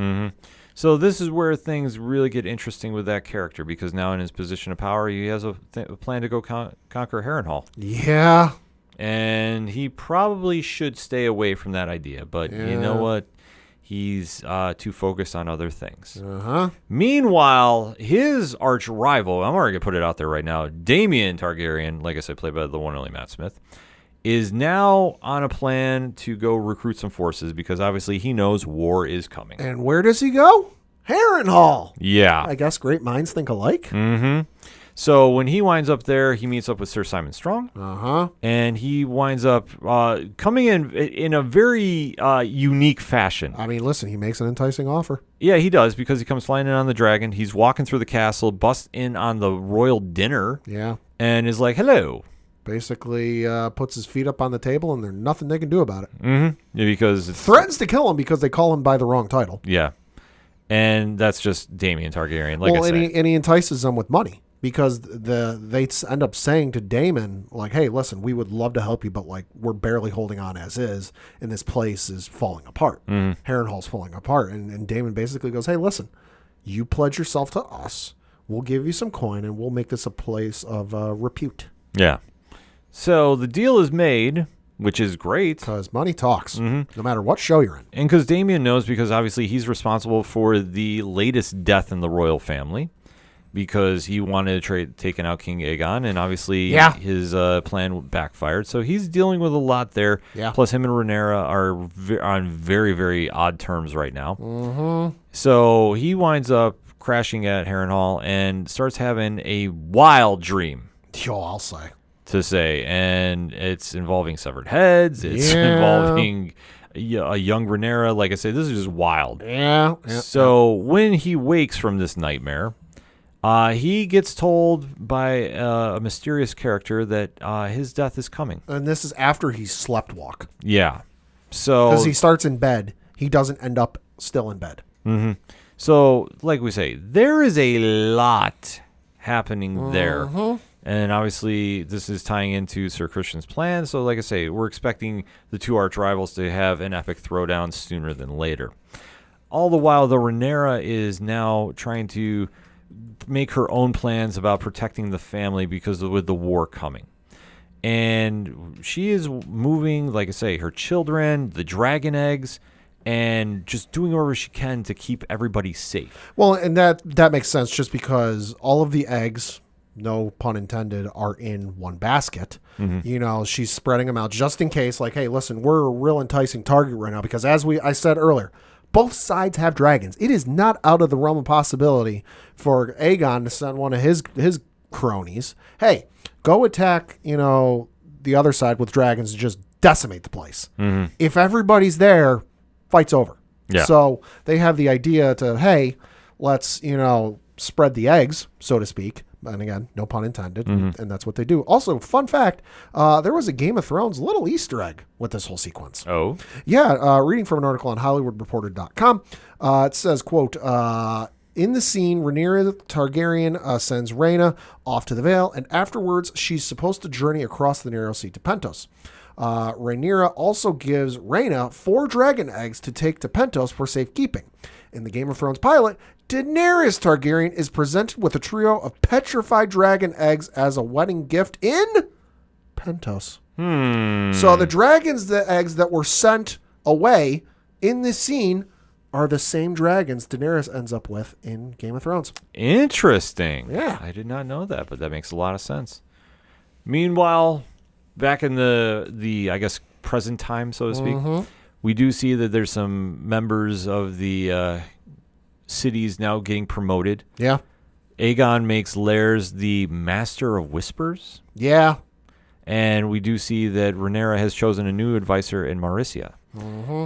So this is where things really get interesting with that character, because now in his position of power, he has a plan to go conquer Harrenhal. Yeah. And he probably should stay away from that idea, but you know what? He's too focused on other things. Meanwhile, his arch rival, I'm already going to put it out there right now, Daemon Targaryen, like I said, played by the one and only Matt Smith, is now on a plan to go recruit some forces because obviously he knows war is coming. And where does he go? Harrenhal. Yeah. I guess great minds think alike. So when he winds up there, he meets up with Sir Simon Strong. And he winds up coming in a very unique fashion. I mean, listen, he makes an enticing offer. Yeah, he does, because he comes flying in on the dragon. He's walking through the castle, busts in on the royal dinner. Yeah. And is like, hello. Basically puts his feet up on the table, and there's nothing they can do about it. Yeah, because it's, Threatens to kill him because they call him by the wrong title. yeah. And that's just Daemon Targaryen, like I said. And he entices them with money. Because they end up saying to Daemon, like, hey, listen, we would love to help you, but like we're barely holding on as is, and this place is falling apart. Harrenhal's falling apart. And Daemon basically goes, hey, listen, you pledge yourself to us. We'll give you some coin, and we'll make this a place of repute. Yeah. So the deal is made, which is great. Because money talks, no matter what show you're in. And because Daemon knows, because obviously he's responsible for the latest death in the royal family, because he wanted to taking out King Aegon, and obviously his plan backfired. So he's dealing with a lot there. Yeah. Plus him and Rhaenyra are on very, very odd terms right now. So he winds up crashing at Harrenhal and starts having a wild dream. Yo, I'll say. And it's involving severed heads. It's involving a young Rhaenyra. Like I say, this is just wild. So when he wakes from this nightmare, he gets told by a mysterious character that his death is coming. And this is after he slept walk. Yeah. So because he starts in bed, he doesn't end up still in bed. So, like we say, there is a lot happening there. And obviously, this is tying into Sir Christian's plan. So, like I say, we're expecting the two arch rivals to have an epic throwdown sooner than later. All the while, the Rhaenyra is now trying to make her own plans about protecting the family because with the war coming. And she is moving, like I say, her children, the dragon eggs, and just doing whatever she can to keep everybody safe. Well, and that makes sense just because all of the eggs, no pun intended, are in one basket. She's spreading them out just in case, like, hey, listen, we're a real enticing target right now because as I said earlier, both sides have dragons. It is not out of the realm of possibility for Aegon to send one of his cronies, hey, go attack, the other side with dragons and just decimate the place. If everybody's there, fight's over. Yeah. So they have the idea to, hey, let's, spread the eggs, so to speak. And again, no pun intended. And that's what they do. Also, fun fact, there was a Game of Thrones little Easter egg with this whole sequence. Oh? Yeah, reading from an article on HollywoodReporter.com, it says, quote, in the scene, Rhaenyra Targaryen sends Rhaena off to the Vale, and afterwards she's supposed to journey across the narrow sea to Pentos. Rhaenyra also gives Rhaena 4 dragon eggs to take to Pentos for safekeeping. In the Game of Thrones pilot, Daenerys Targaryen is presented with a trio of petrified dragon eggs as a wedding gift in Pentos. So the eggs that were sent away in this scene are the same dragons Daenerys ends up with in Game of Thrones. Interesting. Yeah. I did not know that, but that makes a lot of sense. Meanwhile, back in the I guess, present time, so to speak, we do see that there's some members of the cities now getting promoted. Yeah. Aegon makes Laird the Master of Whispers. Yeah. And we do see that Rhaenyra has chosen a new advisor in Mauricia.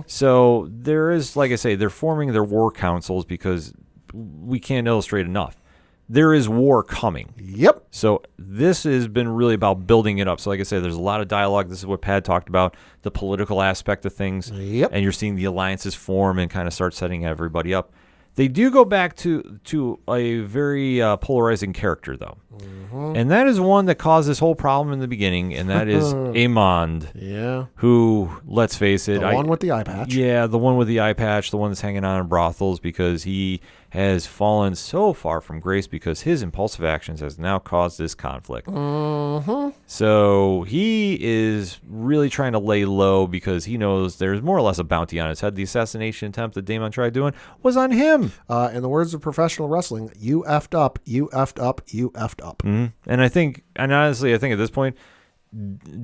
So there is, like I say, they're forming their war councils because we can't illustrate enough. There is war coming. Yep. So this has been really about building it up. So like I said, there's a lot of dialogue. This is what Pad talked about, the political aspect of things. Yep. And you're seeing the alliances form and kind of start setting everybody up. They do go back to a very polarizing character, though. And that is one that caused this whole problem in the beginning, and that is Aemond. Yeah. Who, let's face it... The one with the eye patch. Yeah, the one with the eye patch, the one that's hanging on in brothels because he has fallen so far from grace because his impulsive actions has now caused this conflict. So he is really trying to lay low because he knows there's more or less a bounty on his head. The assassination attempt that Daemon tried doing was on him. In the words of professional wrestling, you effed up, you effed up, you effed up. And honestly, I think at this point,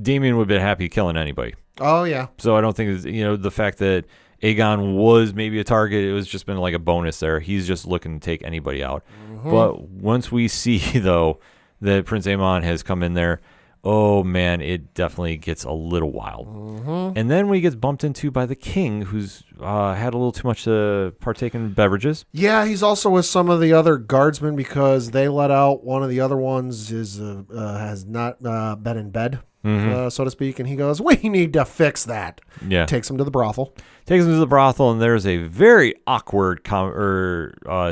Damien would have been happy killing anybody. Oh, yeah. So I don't think, the fact that Aegon was maybe a target, it was just been like a bonus there. He's just looking to take anybody out. But once we see, though, that Prince Aemon has come in there, oh, man, it definitely gets a little wild. And then when he gets bumped into by the king, who's had a little too much to partake in beverages. Yeah, he's also with some of the other guardsmen because they let out one of the other ones has not been in bed, so to speak. And he goes, we need to fix that. Yeah. Takes him to the brothel. Takes him to the brothel, and there's a very awkward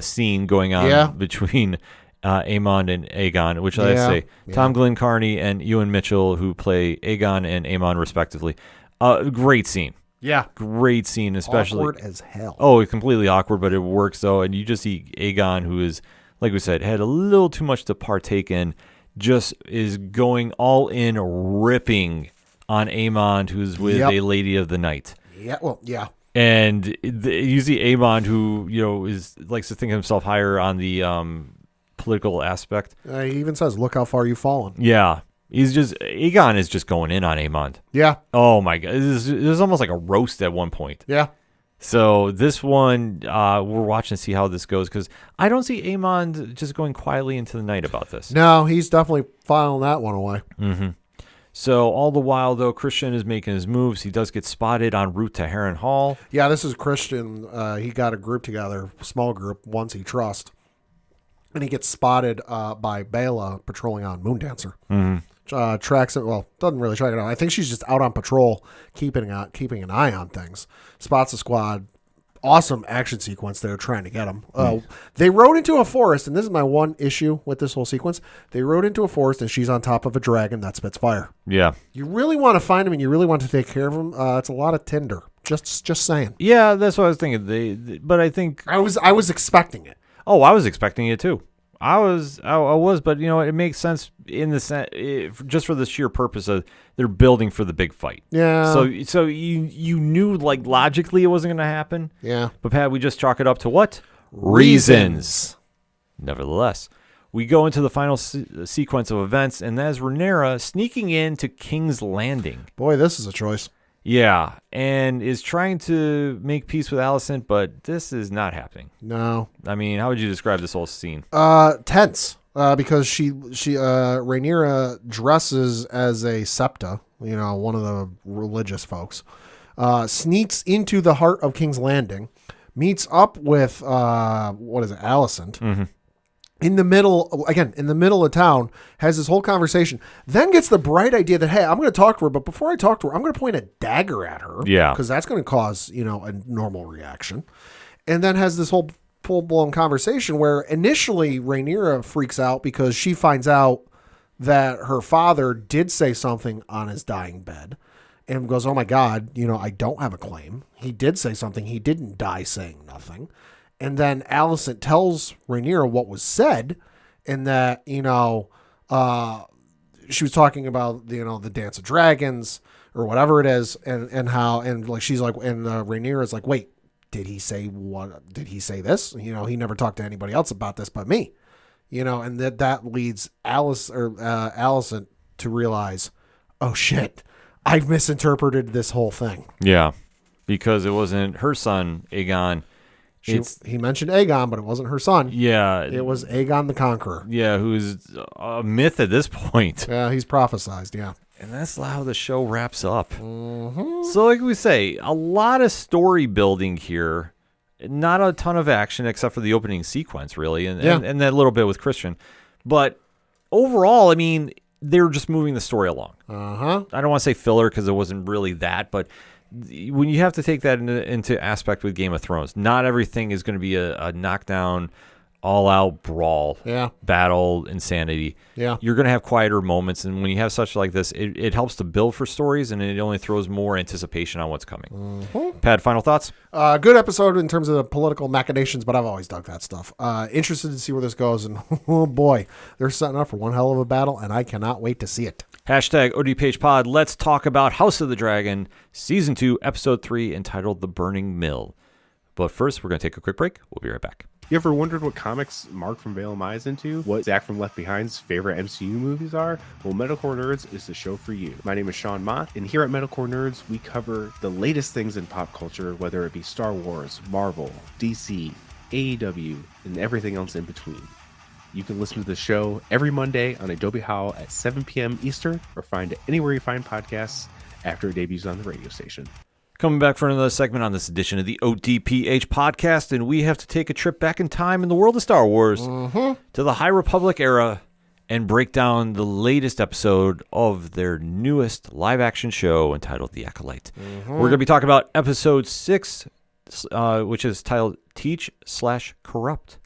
scene going on between Aemon and Aegon, which I say Tom Glencarney and Ewan Mitchell, who play Aegon and Aemon respectively. Great scene. Yeah. Great scene, especially. Awkward as hell. Oh, completely awkward, but it works, though. And you just see Aegon, who is, like we said, had a little too much to partake in, just is going all in, ripping on Aemon, who's with a lady of the night. Yeah, well, yeah. And you see Aemon, who, likes to think of himself higher on the political aspect. He even says, look how far you've fallen. Yeah. Aegon is just going in on Aemon. Yeah. Oh my God. This is almost like a roast at one point. Yeah. So this one, we're watching to see how this goes because I don't see Aemon just going quietly into the night about this. No, he's definitely filing that one away. So all the while, though, Christian is making his moves. He does get spotted en route to Harren Hall. Yeah, this is Christian. He got a group together, small group, ones he trusts. And he gets spotted by Bela patrolling on Moondancer. Tracks it. Well, doesn't really track it out. I think she's just out on patrol, keeping an eye on things. Spots the squad. Awesome action sequence there trying to get him. They rode into a forest, and this is my one issue with this whole sequence. They rode into a forest, and she's on top of a dragon that spits fire. Yeah. You really want to find him, and you really want to take care of him. It's a lot of tinder. Just saying. Yeah, that's what I was thinking. But I think I was expecting it. Oh, I was expecting it too. I was, but it makes sense in the just for the sheer purpose of they're building for the big fight. Yeah. So you knew like logically it wasn't going to happen. Yeah. But Pat, we just chalk it up to what? Reasons. Nevertheless, we go into the final sequence of events, and that is Rhaenyra sneaking into King's Landing. Boy, this is a choice. Yeah, and is trying to make peace with Alicent, but this is not happening. No. I mean, how would you describe this whole scene? Tense. Because Rhaenyra dresses as a septa, one of the religious folks. sneaks into the heart of King's Landing, meets up with, Alicent. Mm-hmm. In the middle of town, has this whole conversation, then gets the bright idea that, hey, I'm going to talk to her, but before I talk to her, I'm going to point a dagger at her. Yeah. Because that's going to cause, a normal reaction. And then has this whole full-blown conversation where initially Rhaenyra freaks out because she finds out that her father did say something on his dying bed and goes, oh my God, I don't have a claim. He did say something. He didn't die saying nothing. And then Alicent tells Rhaenyra what was said, and that, she was talking about, the Dance of Dragons or whatever it is. And how, and like, she's like, and Rhaenyra is like, wait, did he say this? He never talked to anybody else about this but me, and that leads Alicent to realize, oh shit, I've misinterpreted this whole thing. Yeah. Because it wasn't her son, Aegon. He mentioned Aegon, but it wasn't her son. Yeah. It was Aegon the Conqueror. Yeah, who's a myth at this point. Yeah, he's prophesized, yeah. And that's how the show wraps up. Mm-hmm. So like we say, a lot of story building here. Not a ton of action except for the opening sequence, really, and that little bit with Christian. But overall, I mean, they were just moving the story along. Uh-huh. I don't want to say filler because it wasn't really that, but when you have to take that into aspect with Game of Thrones, not everything is going to be a knockdown, all-out brawl, battle, insanity. Yeah. You're going to have quieter moments, and when you have such like this, it helps to build for stories, and it only throws more anticipation on what's coming. Mm-hmm. Pat, final thoughts? Good episode in terms of the political machinations, but I've always dug that stuff. Interested to see where this goes, and oh boy, they're setting up for one hell of a battle, and I cannot wait to see it. Hashtag ODPH Pod. Let's talk about House of the Dragon, Season 2, Episode 3, entitled The Burning Mill. But first, we're going to take a quick break. We'll be right back. You ever wondered what comics Mark from Vale Am I is into? What Zach from Left Behind's favorite MCU movies are? Well, Metalcore Nerds is the show for you. My name is Sean Mott, and here at Metalcore Nerds, we cover the latest things in pop culture, whether it be Star Wars, Marvel, DC, AEW, and everything else in between. You can listen to the show every Monday on Adobe Howl at 7 p.m. Eastern, or find it anywhere you find podcasts after it debuts on the radio station. Coming back for another segment on this edition of the ODPH podcast, and we have to take a trip back in time in the world of Star Wars to the High Republic era and break down the latest episode of their newest live-action show entitled The Acolyte. We're going to be talking about episode 6, which is titled Teach/Corrupt.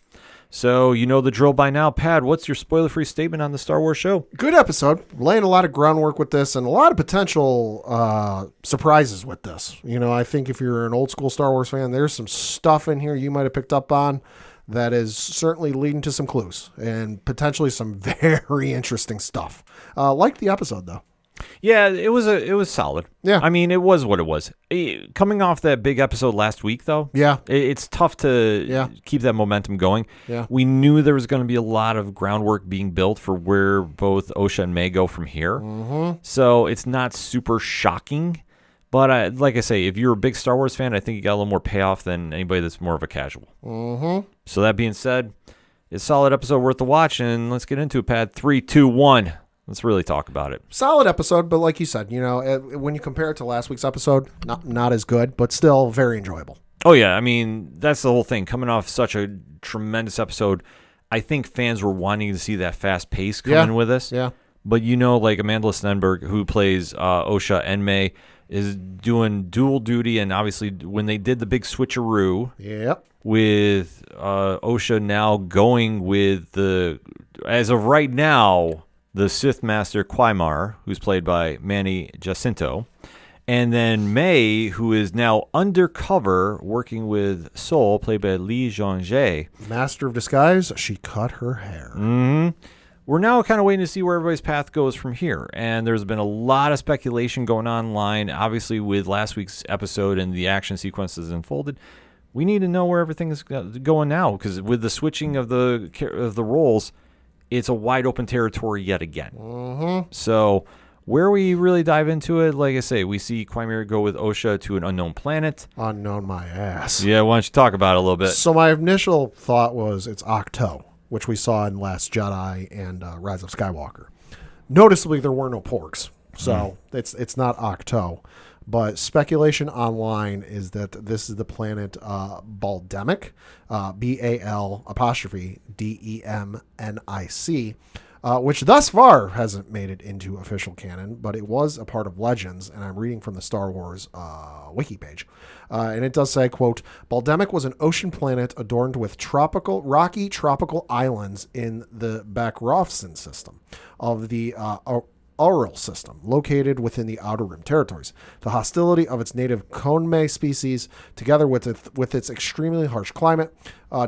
So you know the drill by now. Pat, what's your spoiler-free statement on the Star Wars show? Good episode. Laying a lot of groundwork with this and a lot of potential surprises with this. I think if you're an old school Star Wars fan, there's some stuff in here you might have picked up on that is certainly leading to some clues and potentially some very interesting stuff. Liked the episode, though. Yeah, it was solid. Yeah. I mean, it was what it was. Coming off that big episode last week, though, yeah, it's tough to keep that momentum going. Yeah. We knew there was going to be a lot of groundwork being built for where both Osha and May go from here. Mm-hmm. So it's not super shocking. But like I say, if you're a big Star Wars fan, I think you got a little more payoff than anybody that's more of a casual. Mm-hmm. So that being said, it's a solid episode worth the watch, and let's get into it, Pat. 3, 2, 1. Let's really talk about it. Solid episode, but like you said, when you compare it to last week's episode, not as good, but still very enjoyable. Oh, yeah. I mean, that's the whole thing. Coming off such a tremendous episode, I think fans were wanting to see that fast pace coming with us. Yeah. But like Amanda Stenberg, who plays Osha and May, is doing dual duty. And obviously, when they did the big switcheroo with Osha now going with as of right now, the Sith Master Quaimar, who's played by Manny Jacinto, and then May, who is now undercover working with Sol, played by Lee Jeong-jae. Master of Disguise, she cut her hair. Mm-hmm. We're now kind of waiting to see where everybody's path goes from here, and there's been a lot of speculation going on online, obviously with last week's episode and the action sequences unfolded. We need to know where everything is going now, because with the switching of the roles, it's a wide open territory yet again. Mm-hmm. So where we really dive into it, like I say, we see Quaimir go with Osha to an unknown planet. Unknown my ass. Yeah, why don't you talk about it a little bit? So my initial thought was it's Octo, which we saw in Last Jedi and Rise of Skywalker. Noticeably, there were no porgs. So it's not Octo. But speculation online is that this is the planet Baldemic, BAL''DEMNIC, which thus far hasn't made it into official canon, but it was a part of Legends, and I'm reading from the Star Wars wiki page. And it does say, quote, Baldemic was an ocean planet adorned with rocky tropical islands in the Bakrofsen system of the Aural system, located within the Outer Rim territories. The hostility of its native Konmei species, together with its extremely harsh climate,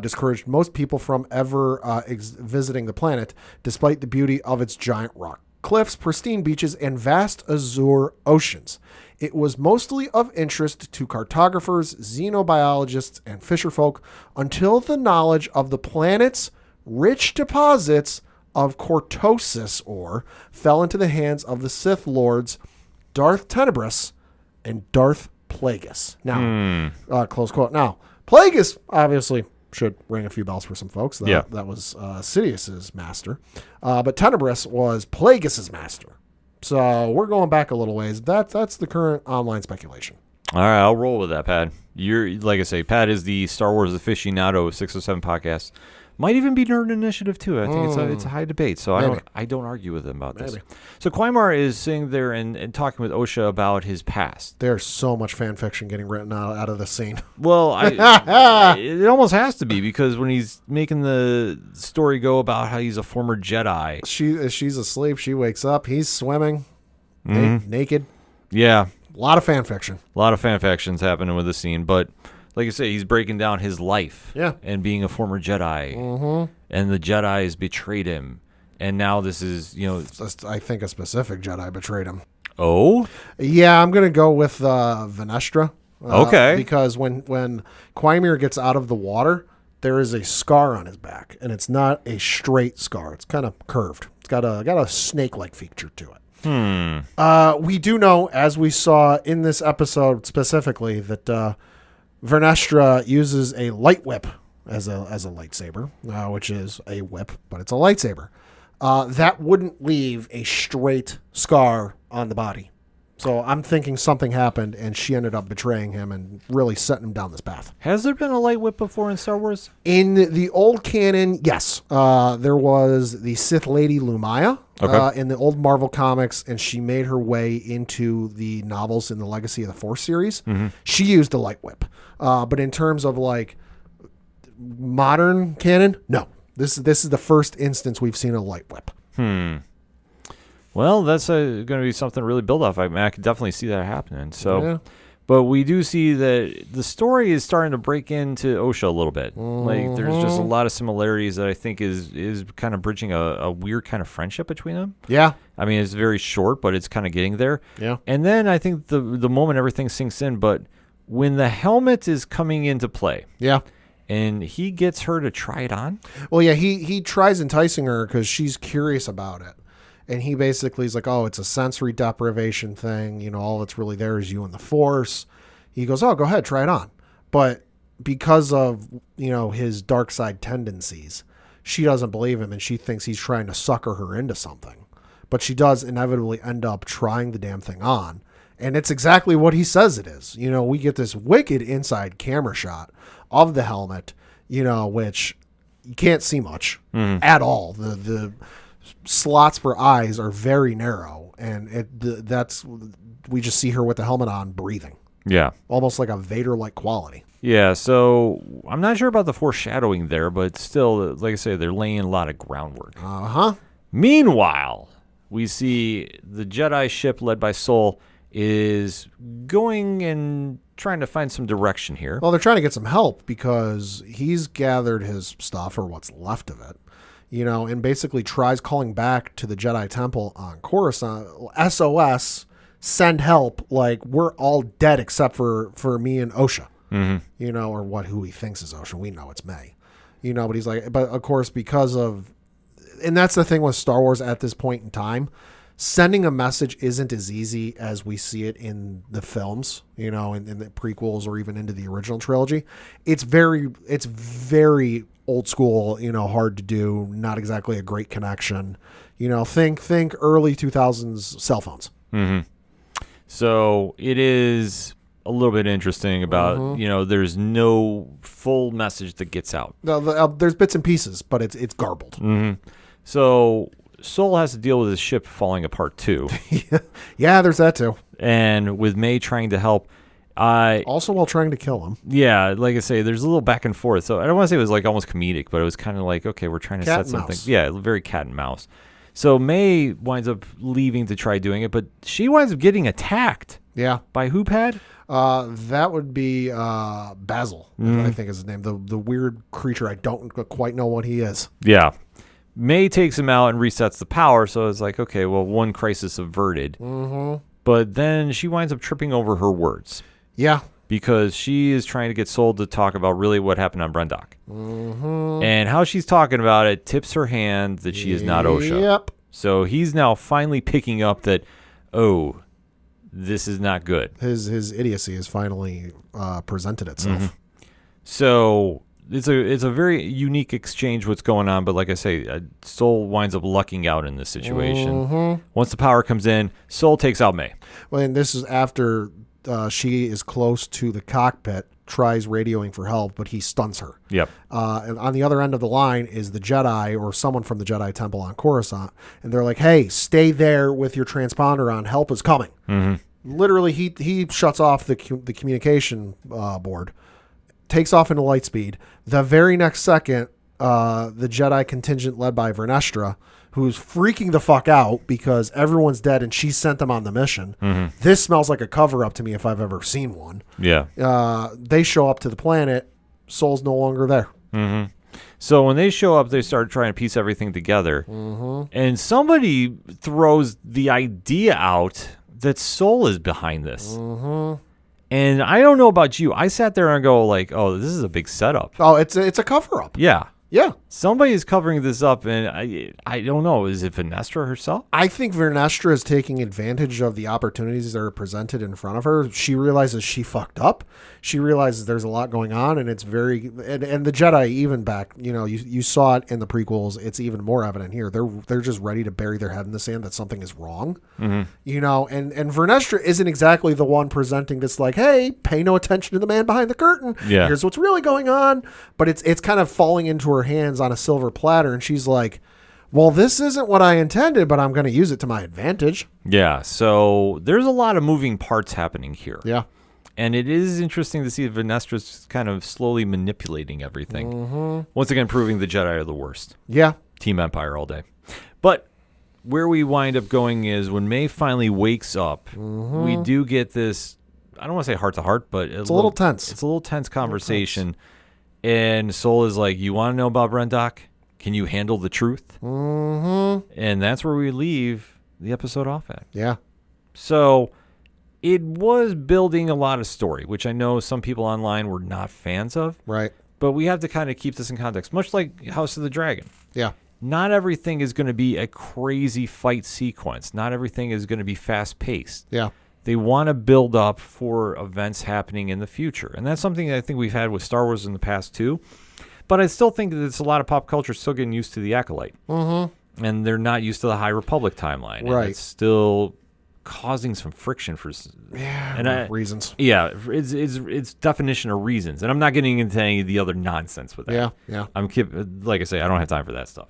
discouraged most people from ever visiting the planet, despite the beauty of its giant rock cliffs, pristine beaches, and vast azure oceans. It was mostly of interest to cartographers, xenobiologists, and fisherfolk until the knowledge of the planet's rich deposits of cortosis ore fell into the hands of the Sith Lords Darth Tenebrous and Darth Plagueis. Now, close quote. Now, Plagueis obviously should ring a few bells for some folks. That was Sidious's master. But Tenebrous was Plagueis's master. So we're going back a little ways. That's the current online speculation. All right, I'll roll with that, Pat. You're, like I say, Pat is the Star Wars aficionado of 607 podcast. Might even be Nerd Initiative too. I think it's a high debate, so I don't argue with him about this. So Quaimar is sitting there and talking with Osha about his past. There's so much fan fiction getting written out of the scene. Well, it almost has to be, because when he's making the story go about how he's a former Jedi, she's asleep. She wakes up. He's swimming, naked. Yeah, a lot of fan fiction. A lot of fan fictions happening with the scene, but. Like I say, he's breaking down his life and being a former Jedi. Mm-hmm. And the Jedis betrayed him. And now this is, I think a specific Jedi betrayed him. Oh? Yeah, I'm going to go with Venestra. Okay. Because when Quaimir gets out of the water, there is a scar on his back. And it's not a straight scar. It's kind of curved. It's got a snake-like feature to it. We do know, as we saw in this episode specifically, that... Vernestra uses a light whip as a lightsaber, which is a whip, but it's a lightsaber. That wouldn't leave a straight scar on the body. So I'm thinking something happened, and she ended up betraying him and really setting him down this path. Has there been a light whip before in Star Wars? In the old canon, yes. There was the Sith Lady Lumaya in the old Marvel comics, and she made her way into the novels in the Legacy of the Force series. Mm-hmm. She used a light whip. But in terms of like modern canon, no. This is the first instance we've seen a light whip. Well, that's going to be something to really build off. I mean, I could definitely see that happening. So, but we do see that the story is starting to break into Osha a little bit. Mm-hmm. Like, there's just a lot of similarities that I think is kind of bridging a weird kind of friendship between them. Yeah. I mean, it's very short, but it's kind of getting there. Yeah. And then I think the moment everything sinks in, but when the helmet is coming into play. Yeah. And he gets her to try it on. Well, yeah, he tries enticing her because she's curious about it. And he basically is like, oh, it's a sensory deprivation thing. All that's really there is you and the Force. He goes, oh, go ahead, try it on. But because of, his dark side tendencies, she doesn't believe him, and she thinks he's trying to sucker her into something. But she does inevitably end up trying the damn thing on. And it's exactly what he says it is. We get this wicked inside camera shot of the helmet, which you can't see much at all. The slots for eyes are very narrow, and we just see her with the helmet on breathing. Yeah. Almost like a Vader-like quality. Yeah, so I'm not sure about the foreshadowing there, but still, like I say, they're laying a lot of groundwork. Uh-huh. Meanwhile, we see the Jedi ship led by Sol is going and trying to find some direction here. Well, they're trying to get some help because he's gathered his stuff, or what's left of it, and basically tries calling back to the Jedi Temple on Coruscant, SOS, send help, like we're all dead except for me and Osha, or who he thinks is Osha. We know it's May, but he's like, but of course, because of, and that's the thing with Star Wars at this point in time, sending a message isn't as easy as we see it in the films, in the prequels or even into the original trilogy. It's very old school, hard to do, not exactly a great connection. Think early 2000s cell phones. So it is a little bit interesting about, there's no full message that gets out. There's bits and pieces, but it's garbled. So Sol has to deal with his ship falling apart too. Yeah, there's that too. And with May trying to help. Also while trying to kill him. Yeah, like I say, there's a little back and forth. So I don't want to say it was like almost comedic, but it was kind of like, okay, we're trying to Cat set and something. mouse. Yeah, very cat and mouse. So May winds up leaving to try doing it, but she winds up getting attacked. Yeah. By who, Pad? That would be Basil, I think is his name. The weird creature. I don't quite know what he is. Yeah. May takes him out and resets the power, so it's like, okay, well, one crisis averted. But then she winds up tripping over her words. Yeah. Because she is trying to get Sol to talk about really what happened on Brendock. And how she's talking about it tips her hand that she is not OSHA. Yep. So he's now finally picking up that, oh, this is not good. His idiocy has finally presented itself. So it's a very unique exchange what's going on. But like I say, Sol winds up lucking out in this situation. Once the power comes in, Sol takes out May. Well, and this is after she is close to the cockpit, tries radioing for help, but he stuns her. Yep. And on the other end of the line is the Jedi or someone from the Jedi Temple on Coruscant. And they're like, hey, stay there with your transponder on. Help is coming. Literally, he shuts off the communication board, takes off into light speed. The very next second, the Jedi contingent led by Vernestra, who's freaking the fuck out because everyone's dead and she sent them on the mission. This smells like a cover-up to me if I've ever seen one. Yeah. They show up to the planet. Sol's no longer there. So when they show up, they start trying to piece everything together. And somebody throws the idea out that Sol is behind this. And I don't know about you. I sat there and go like, oh, this is a big setup. Oh, it's a cover-up. Yeah. Yeah. Somebody is covering this up, and I don't know. Is it Vernestra herself? I think Vernestra is taking advantage of the opportunities that are presented in front of her. She realizes she fucked up. She realizes there's a lot going on, and it's very and the Jedi even back. You saw it in the prequels. It's even more evident here. They're just ready to bury their head in the sand that something is wrong. And Vernestra isn't exactly the one presenting this like, hey, pay no attention to the man behind the curtain. Yeah. Here's what's really going on. But it's kind of falling into her hands on a silver platter, and she's like, well, this isn't what I intended, but I'm going to use it to my advantage. Yeah, so there's a lot of moving parts happening here. Yeah. And it is interesting to see Vernestra's kind of slowly manipulating everything. Once again, proving the Jedi are the worst. Yeah. Team Empire all day. But where we wind up going is when May finally wakes up, we do get this, I don't want to say heart-to-heart, but it's a little tense. It's a little tense conversation. And Sol is like, you want to know about Brendock? Can you handle the truth? And that's where we leave the episode off at. Yeah. So it was building a lot of story, which I know some people online were not fans of. Right. But we have to kind of keep this in context, much like House of the Dragon. Yeah. Not everything is going to be a crazy fight sequence. Not everything is going to be fast-paced. Yeah. They want to build up for events happening in the future. And that's something that I think we've had with Star Wars in the past, too. But I still think that it's a lot of pop culture still getting used to the Acolyte. And they're not used to the High Republic timeline. Right. And it's still causing some friction for reasons. Yeah, it's definition of reasons. And I'm not getting into any of the other nonsense with that. Yeah. Like I say, I don't have time for that stuff.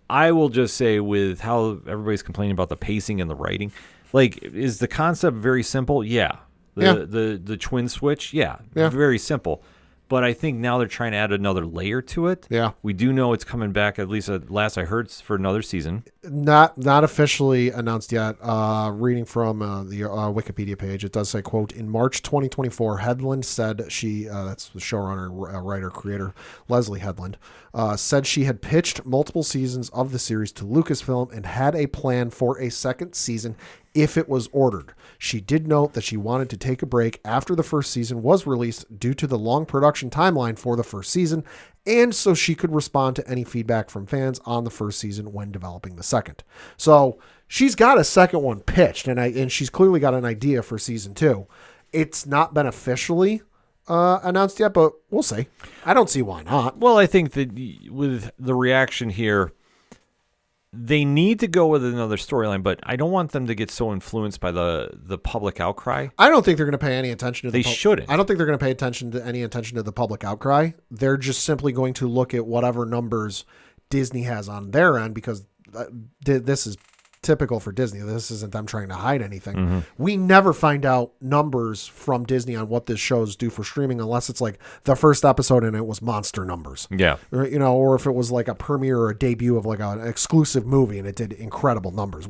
I will just say with how everybody's complaining about the pacing and the writing, like, is the concept very simple? Yeah. The twin switch? Yeah. Very simple. But I think now they're trying to add another layer to it. Yeah. We do know it's coming back, at least at last I heard, for another season. Not officially announced yet. Reading from the Wikipedia page, it does say, quote, in March 2024, Headland said that's the showrunner, writer, creator, Leslie Headland, said she had pitched multiple seasons of the series to Lucasfilm and had a plan for a second season if it was ordered. She did note that she wanted to take a break after the first season was released due to the long production timeline for the first season, and so she could respond to any feedback from fans on the first season when developing the second. So she's got a second one pitched, and she's clearly got an idea for season 2. It's not been officially announced yet, but we'll see. I don't see why not. Well, I think that with the reaction here, they need to go with another storyline, but I don't want them to get so influenced by the public outcry. I don't think they're going to pay any attention to They shouldn't. I don't think they're going to pay attention to the public outcry. They're just simply going to look at whatever numbers Disney has on their end, because this is typical for Disney. This isn't them trying to hide anything. Mm-hmm. We never find out numbers from Disney on what this shows do for streaming unless it's like the first episode and it was monster numbers. Yeah. Or, or if it was like a premiere or a debut of like an exclusive movie and it did incredible numbers.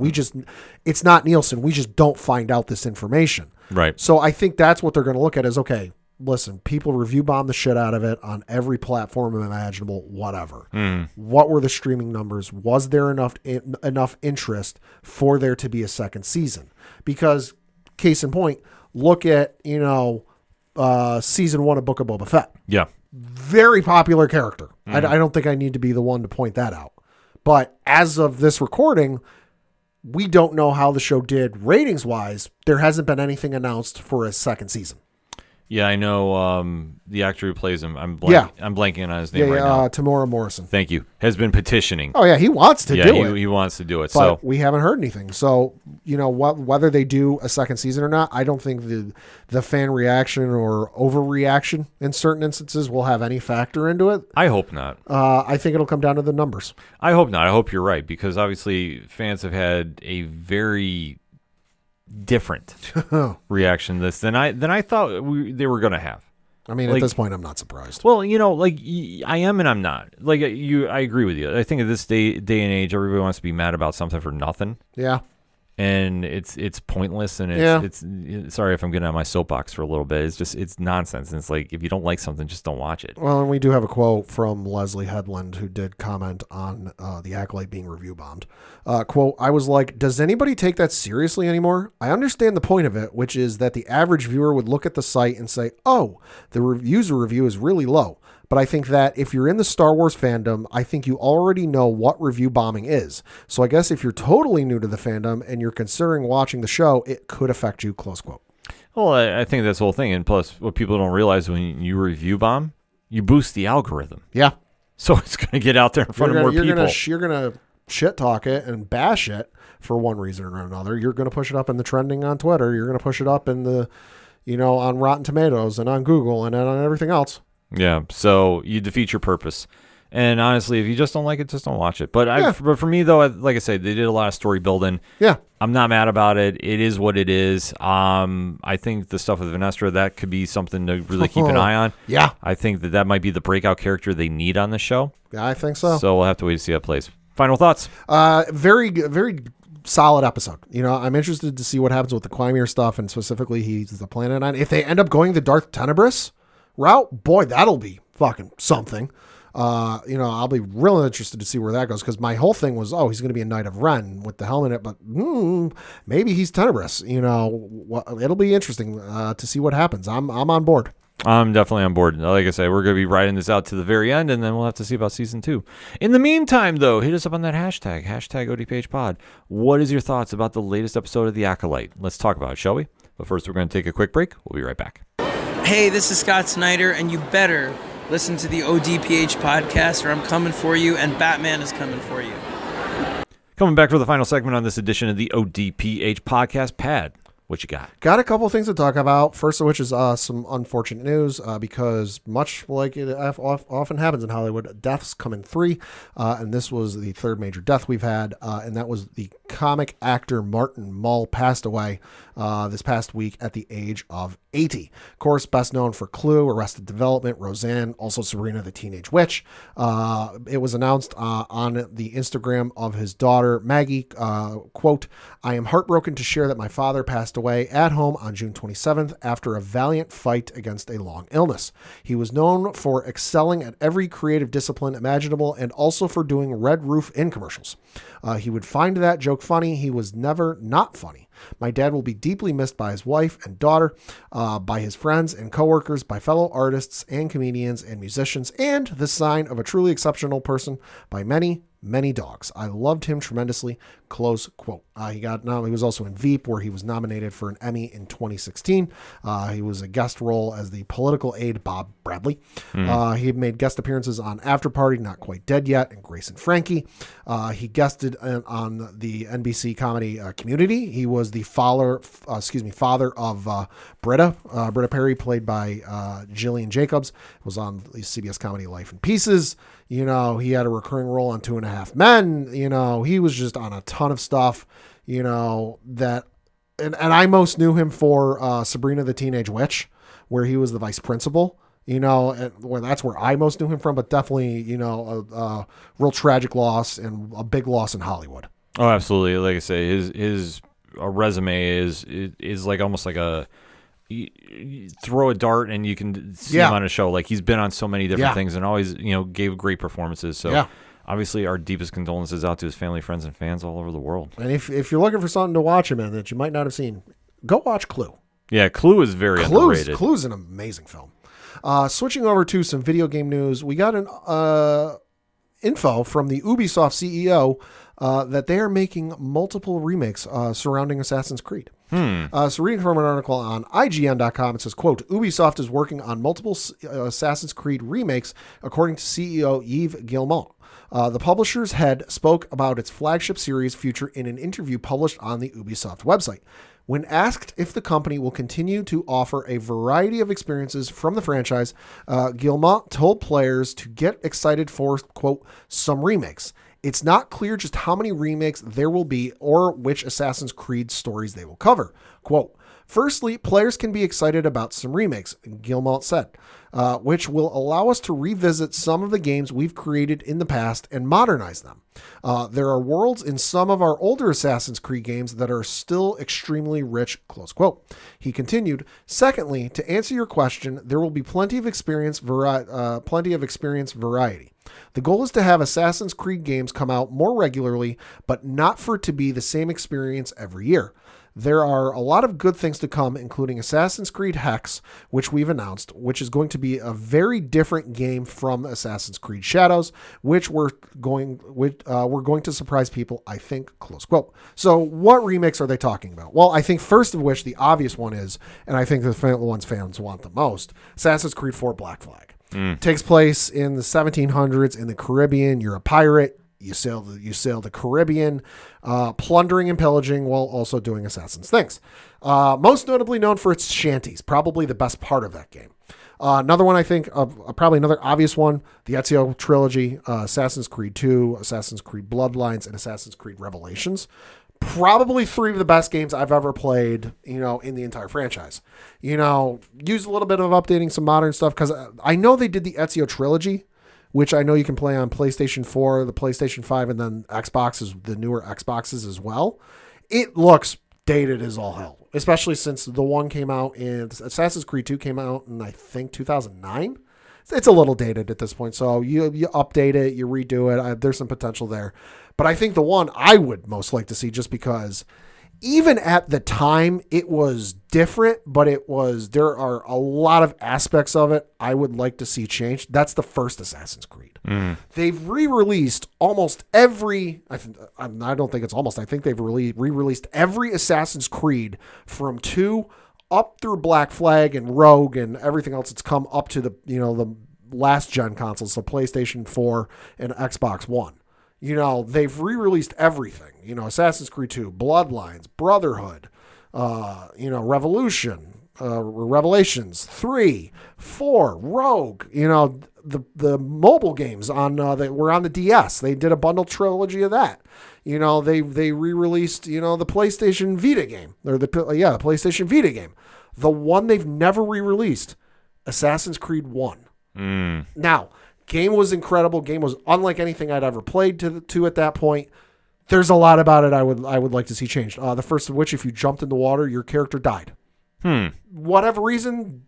It's not Nielsen. We just don't find out this information. Right. So I think that's what they're going to look at is, okay, listen, people review bomb the shit out of it on every platform imaginable, whatever. What were the streaming numbers? Was there enough interest for there to be a second season? Because, case in point, look at, season 1 of Book of Boba Fett. Yeah. Very popular character. I don't think I need to be the one to point that out. But as of this recording, we don't know how the show did ratings-wise. There hasn't been anything announced for a second season. Yeah, I know the actor who plays him. I'm blanking on his name right now. Tamora Morrison. Thank you. Has been petitioning. Oh, yeah, he wants to do it. He wants to do it. But So we haven't heard anything. So, whether they do a second season or not, I don't think the fan reaction or overreaction in certain instances will have any factor into it. I hope not. I think it'll come down to the numbers. I hope not. I hope you're right, because obviously fans have had a very different reaction to this than I thought they were going to have. I mean, at this point, I'm not surprised. Well, I am and I'm not. I agree with you. I think at this day and age, everybody wants to be mad about something for nothing. Yeah. And it's pointless, and it's sorry if I'm getting on my soapbox for a little bit. It's nonsense. And it's like, if you don't like something, just don't watch it. Well, and we do have a quote from Leslie Headland, who did comment on the Acolyte being review bombed. Quote, I was like, does anybody take that seriously anymore? I understand the point of it, which is that the average viewer would look at the site and say, oh, the user review is really low. But I think that if you're in the Star Wars fandom, I think you already know what review bombing is. So I guess if you're totally new to the fandom and you're considering watching the show, it could affect you, close quote. Well, I think that's the whole thing. And plus, what people don't realize, when you review bomb, you boost the algorithm. Yeah. So it's going to get out there in front of more people. You're going to shit talk it and bash it for one reason or another. You're going to push it up in the trending on Twitter. You're going to push it up in the, on Rotten Tomatoes and on Google and on everything else. Yeah, so you defeat your purpose. And honestly, if you just don't like it, just don't watch it. But but for me, though, like I said, they did a lot of story building. Yeah. I'm not mad about it. It is what it is. I think the stuff with Vanessa, that could be something to really keep an eye on. Yeah. I think that might be the breakout character they need on the show. Yeah, I think so. So we'll have to wait to see how it plays. Final thoughts? Very good, very solid episode. I'm interested to see what happens with the Clymere stuff, and specifically he's the Planet 9. If they end up going the Darth Tenebris route, boy, that'll be fucking something. I'll be real interested to see where that goes, because my whole thing was, he's going to be a Knight of Ren with the helmet, but maybe he's Tenebris. It'll be interesting to see what happens. I'm on board. I'm definitely on board. Like I said, we're going to be riding this out to the very end, and then we'll have to see about season 2. In the meantime, though, hit us up on that hashtag ODPH pod. What is your thoughts about the latest episode of The Acolyte? Let's talk about it, shall we? But first, we're going to take a quick break. We'll be right back. Hey, this is Scott Snyder, and you better listen to the ODPH podcast, or I'm coming for you, and Batman is coming for you. Coming back for the final segment on this edition of the ODPH podcast. Pad, what you got? Got a couple things to talk about. First of which is some unfortunate news, because much like it often happens in Hollywood, deaths come in 3, and this was the 3rd major death we've had, and that was the comic actor Martin Mull passed away this past week at the age of 80. Of course, best known for Clue, Arrested Development, Roseanne, also Sabrina the Teenage Witch. It was announced on the Instagram of his daughter, Maggie, quote, I am heartbroken to share that my father passed away at home on June 27th after a valiant fight against a long illness. He was known for excelling at every creative discipline imaginable and also for doing Red Roof Inn commercials. He would find that joke funny. He was never not funny. My dad will be deeply missed by his wife and daughter, by his friends and coworkers, by fellow artists and comedians and musicians, and the sign of a truly exceptional person by many, many dogs. I loved him tremendously. Close quote. He was also in Veep, where he was nominated for an Emmy in 2016. He was a guest role as the political aide Bob Bradley. He made guest appearances on After Party, Not Quite Dead Yet, and Grace and Frankie. He guested on the NBC comedy Community. He was the father of Britta. Britta Perry, played by Jillian Jacobs, was on the CBS comedy Life in Pieces. He had a recurring role on 2.5 Men. He was just on a ton of stuff, and I most knew him for Sabrina the Teenage Witch, where he was the vice principal, and that's where I most knew him from, but definitely, a real tragic loss and a big loss in Hollywood. Oh, absolutely. Like I say, his resume is like almost like you throw a dart and you can see him on a show. Like, he's been on so many different things and always, gave great performances. So obviously our deepest condolences out to his family, friends, and fans all over the world. And if you're looking for something to watch him in that you might not have seen, go watch Clue. Yeah, Clue is very underrated. Clue's an amazing film. Switching over to some video game news, we got an info from the Ubisoft CEO that they are making multiple remakes surrounding Assassin's Creed. So reading from an article on IGN.com, it says, quote, Ubisoft is working on multiple Assassin's Creed remakes, according to CEO Yves Guillemot. The publisher's head spoke about its flagship series future in an interview published on the Ubisoft website. When asked if the company will continue to offer a variety of experiences from the franchise, Guillemot told players to get excited for, quote, some remakes. It's not clear just how many remakes there will be or which Assassin's Creed stories they will cover. Quote, firstly, players can be excited about some remakes, Guillemot said, which will allow us to revisit some of the games we've created in the past and modernize them. There are worlds in some of our older Assassin's Creed games that are still extremely rich, close quote. He continued, secondly, to answer your question, there will be plenty of experience variety. The goal is to have Assassin's Creed games come out more regularly, but not for it to be the same experience every year. There are a lot of good things to come, including Assassin's Creed Hex, which we've announced, which is going to be a very different game from Assassin's Creed Shadows, which we're going to surprise people, I think, close quote. So what remakes are they talking about? Well, I think first of which the obvious one is, and I think the ones fans want the most, Assassin's Creed 4 Black Flag. Takes place in the 1700s in the Caribbean. You're a pirate. You sail the Caribbean, plundering and pillaging while also doing assassin's things. Most notably known for its shanties, probably the best part of that game. Another one I think, probably another obvious one, the Ezio trilogy, Assassin's Creed 2, Assassin's Creed Bloodlines, and Assassin's Creed Revelations. Probably three of the best games I've ever played, in the entire franchise. Used a little bit of updating some modern stuff because I know they did the Ezio trilogy, which I know you can play on PlayStation 4, the PlayStation 5, and then Xboxes, the newer Xboxes as well. It looks dated as all hell, especially since the one came out in Assassin's Creed 2 came out in, I think, 2009. It's a little dated at this point, so you update it, you redo it. There's some potential there. But I think the one I would most like to see, just because even at the time it was different, but there are a lot of aspects of it I would like to see changed. That's the first Assassin's Creed. They've re-released almost every, I don't think it's almost, I think they've re-released every Assassin's Creed from 2 up through Black Flag and Rogue and everything else that's come up to the last gen consoles, so PlayStation 4 and Xbox One. They've re-released everything. Assassin's Creed 2, Bloodlines, Brotherhood, Revolution, Revelations 3, 4, Rogue. The mobile games that were on the DS. They did a bundle trilogy of that. They re-released the PlayStation Vita game, or the PlayStation Vita game. The one they've never re-released, Assassin's Creed 1. Now, game was incredible. Game was unlike anything I'd ever played to at that point. There's a lot about it I would like to see changed. The first of which, if you jumped in the water, your character died. Whatever reason,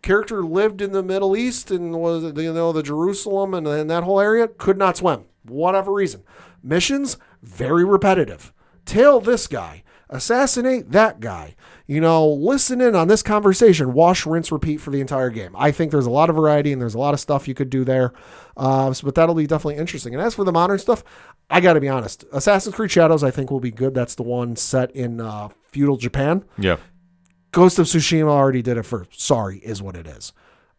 character lived in the Middle East and was the Jerusalem and that whole area, could not swim. Whatever reason. Missions, very repetitive. Tail this guy. assassinate that guy. Listen in on this conversation, wash, rinse, repeat for the entire game. I think there's a lot of variety and there's a lot of stuff you could do there. But that'll be definitely interesting. And as for the modern stuff, I got to be honest. Assassin's Creed Shadows, I think, will be good. That's the one set in feudal Japan. Yeah. Ghost of Tsushima already did it first. Sorry, is what it is.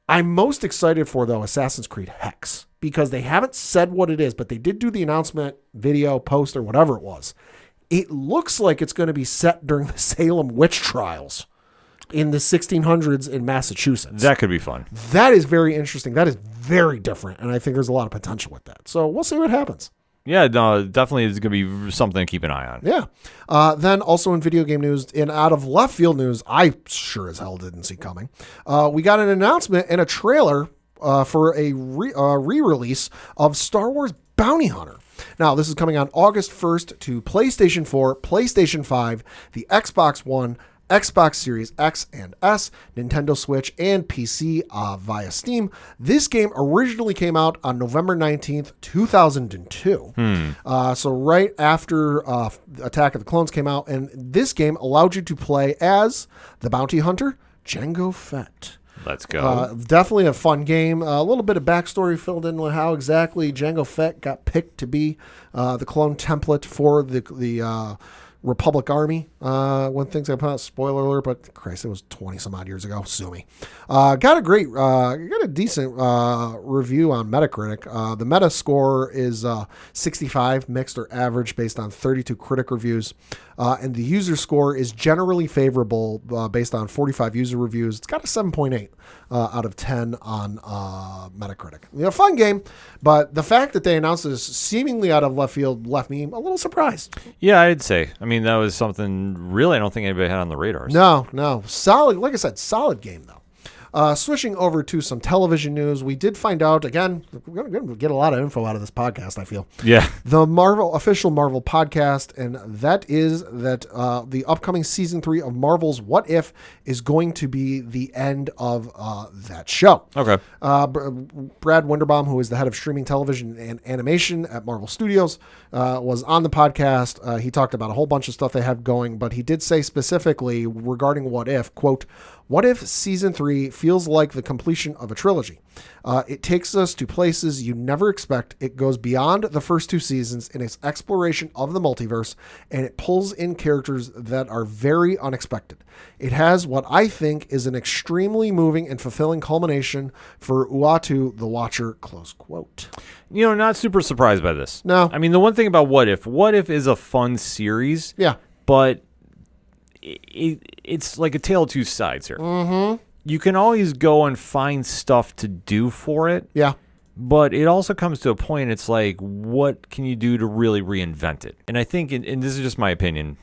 I'm most excited for, though, Assassin's Creed Hex, because they haven't said what it is, but they did do the announcement, video, poster, whatever it was. It looks like it's going to be set during the Salem witch trials in the 1600s in Massachusetts. That could be fun. That is very interesting. That is very different, and I think there's a lot of potential with that. So we'll see what happens. Yeah, no, definitely is going to be something to keep an eye on. Yeah. Then also in video game news, in out of left field news, I sure as hell didn't see coming. We got an announcement and a trailer for a re-release of Star Wars Bounty Hunter. Now, this is coming on August 1st to PlayStation 4, PlayStation 5, the Xbox One, Xbox Series X and S, Nintendo Switch, and PC via Steam. This game originally came out on November 19th, 2002. So right after Attack of the Clones came out, and this game allowed you to play as the bounty hunter, Jango Fett. Let's go. Definitely a fun game. A little bit of backstory filled in with how exactly Jango Fett got picked to be the clone template for the Republic Army when things got put out. Spoiler alert, but Christ, it was 20 some odd years ago. Sue me. Got a decent review on Metacritic. The meta score is 65 mixed or average based on 32 critic reviews. And the user score is generally favorable based on 45 user reviews. It's got a 7.8 out of 10 on Metacritic. Fun game, but the fact that they announced this seemingly out of left field left me a little surprised. Yeah, I'd say. I mean, that was something really I don't think anybody had on the radars. No. Solid, like I said, solid game, though. Switching over to some television news, we did find out, again, we're going to get a lot of info out of this podcast, I feel. Yeah. The official Marvel podcast, and that is that the upcoming season 3 of Marvel's What If is going to be the end of that show. Okay. Brad Winderbaum, who is the head of streaming television and animation at Marvel Studios, was on the podcast. He talked about a whole bunch of stuff they have going, but he did say specifically regarding What If, quote, "What if season 3 feels like the completion of a trilogy? It takes us to places you never expect. It goes beyond the first 2 seasons in its exploration of the multiverse, and it pulls in characters that are very unexpected. It has what I think is an extremely moving and fulfilling culmination for Uatu the Watcher," close quote. Not super surprised by this. No. I mean, the one thing about What If is a fun series. Yeah. But it's like a tale of two sides here. Mm-hmm. You can always go and find stuff to do for it. Yeah. But it also comes to a point, it's like, what can you do to really reinvent it? And I think, and this is just my opinion,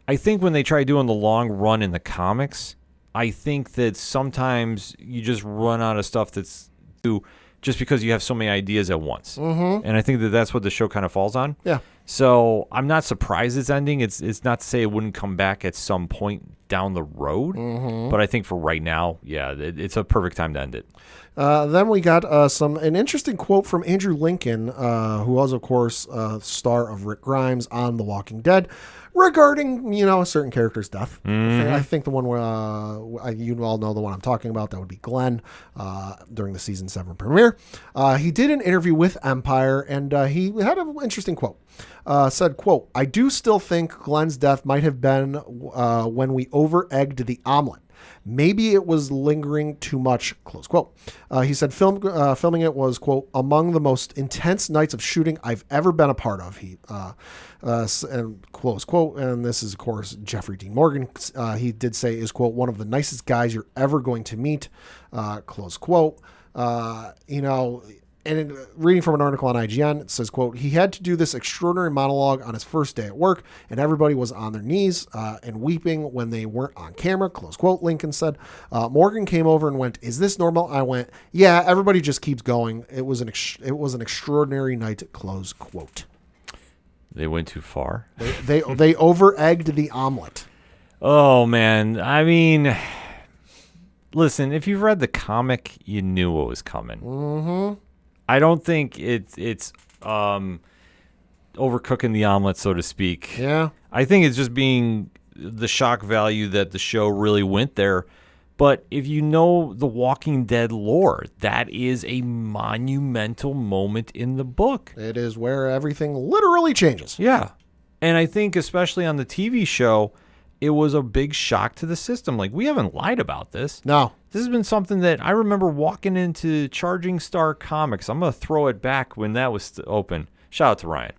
I think when they try doing the long run in the comics, I think that sometimes you just run out of stuff that's new just because you have so many ideas at once. Mm-hmm. And I think that that's what the show kind of falls on. Yeah. So I'm not surprised it's ending. It's not to say it wouldn't come back at some point down the road. Mm-hmm. But I think for right now, yeah, it's a perfect time to end it. Then we got an interesting quote from Andrew Lincoln, who was, of course, star of Rick Grimes on The Walking Dead, regarding, a certain character's death. Mm-hmm. I think the one where you all know the one I'm talking about, that would be Glenn, during the season 7 premiere. He did an interview with Empire, and he had an interesting quote. Said, quote, "I do still think Glenn's death might have been when we over-egged the omelet. Maybe it was lingering too much," close quote. He said filming it was, quote, "among the most intense nights of shooting I've ever been a part of." And close quote. And this is, of course, Jeffrey Dean Morgan. He did say is, quote, "one of the nicest guys you're ever going to meet," close quote. And reading from an article on IGN, it says, quote, "he had to do this extraordinary monologue on his first day at work, and everybody was on their knees and weeping when they weren't on camera," close quote, Lincoln said. Morgan came over and went, "Is this normal?" I went, "Yeah, everybody just keeps going. It was an extraordinary night," close quote. They went too far. They over-egged the omelet. Oh, man. I mean, listen, if you've read the comic, you knew what was coming. Mm-hmm. I don't think it's overcooking the omelet, so to speak. Yeah. I think it's just being the shock value that the show really went there. But if you know the Walking Dead lore, that is a monumental moment in the book. It is where everything literally changes. Yeah. And I think especially on the TV show, it was a big shock to the system. Like, we haven't lied about this. No. This has been something that I remember walking into Charging Star Comics. I'm going to throw it back when that was open. Shout out to Ryan.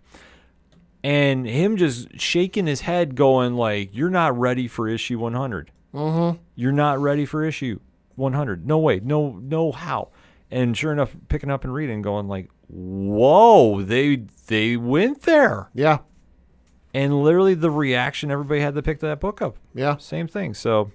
And him just shaking his head going like, you're not ready for issue 100. Mm-hmm. You're not ready for issue 100. No way. No how. And sure enough, picking up and reading going like, whoa, they went there. Yeah. And literally the reaction everybody had to pick that book up. Yeah. Same thing. So,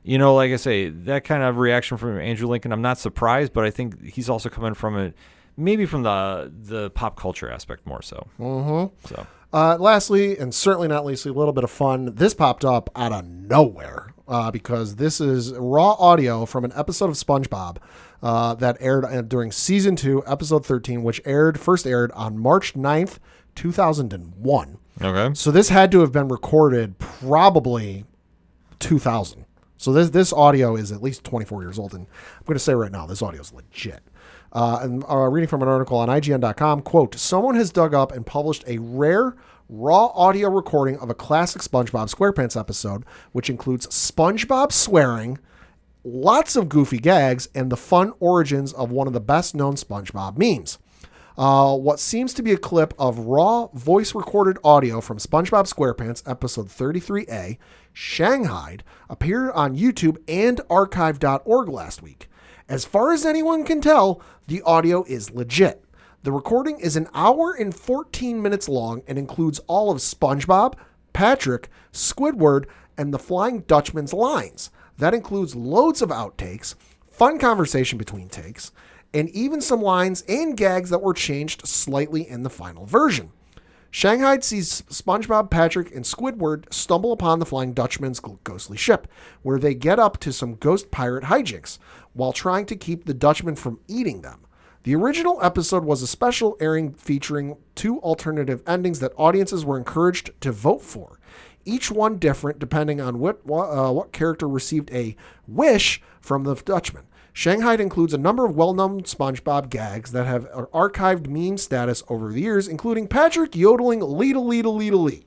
like I say, that kind of reaction from Andrew Lincoln, I'm not surprised, but I think he's also coming from it, maybe from the pop culture aspect more so. Mm-hmm. So. Lastly, and certainly not leastly, a little bit of fun. This popped up out of nowhere because this is raw audio from an episode of SpongeBob that aired during season 2, episode 13, which first aired on March 9th, 2001. Okay. So this had to have been recorded probably 2000. So this audio is at least 24 years old, and I'm going to say right now, this audio is legit. And reading from an article on IGN.com, quote, someone has dug up and published a rare raw audio recording of a classic SpongeBob SquarePants episode, which includes SpongeBob swearing, lots of goofy gags, and the fun origins of one of the best-known SpongeBob memes. What seems to be a clip of raw voice-recorded audio from SpongeBob SquarePants episode 33A, Shanghai, appeared on YouTube and archive.org last week. As far as anyone can tell, the audio is legit. The recording is an hour and 14 minutes long and includes all of SpongeBob, Patrick, Squidward, and the Flying Dutchman's lines. That includes loads of outtakes, fun conversation between takes, and even some lines and gags that were changed slightly in the final version. Shanghai sees SpongeBob, Patrick, and Squidward stumble upon the Flying Dutchman's ghostly ship, where they get up to some ghost pirate hijinks, while trying to keep the Dutchman from eating them. The original episode was a special airing featuring 2 alternative endings that audiences were encouraged to vote for, each one different depending on what character received a wish from the Dutchman. Shanghai includes a number of well-known SpongeBob gags that have archived meme status over the years, including Patrick yodeling "leedle leedle leedle lee"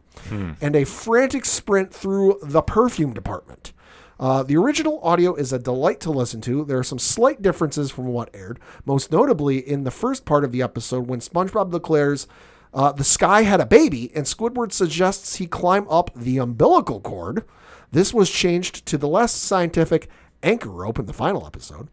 and a frantic sprint through the perfume department. The original audio is a delight to listen to. There are some slight differences from what aired, most notably in the first part of the episode when SpongeBob declares the sky had a baby and Squidward suggests he climb up the umbilical cord. This was changed to the less scientific anchor rope in the final episode.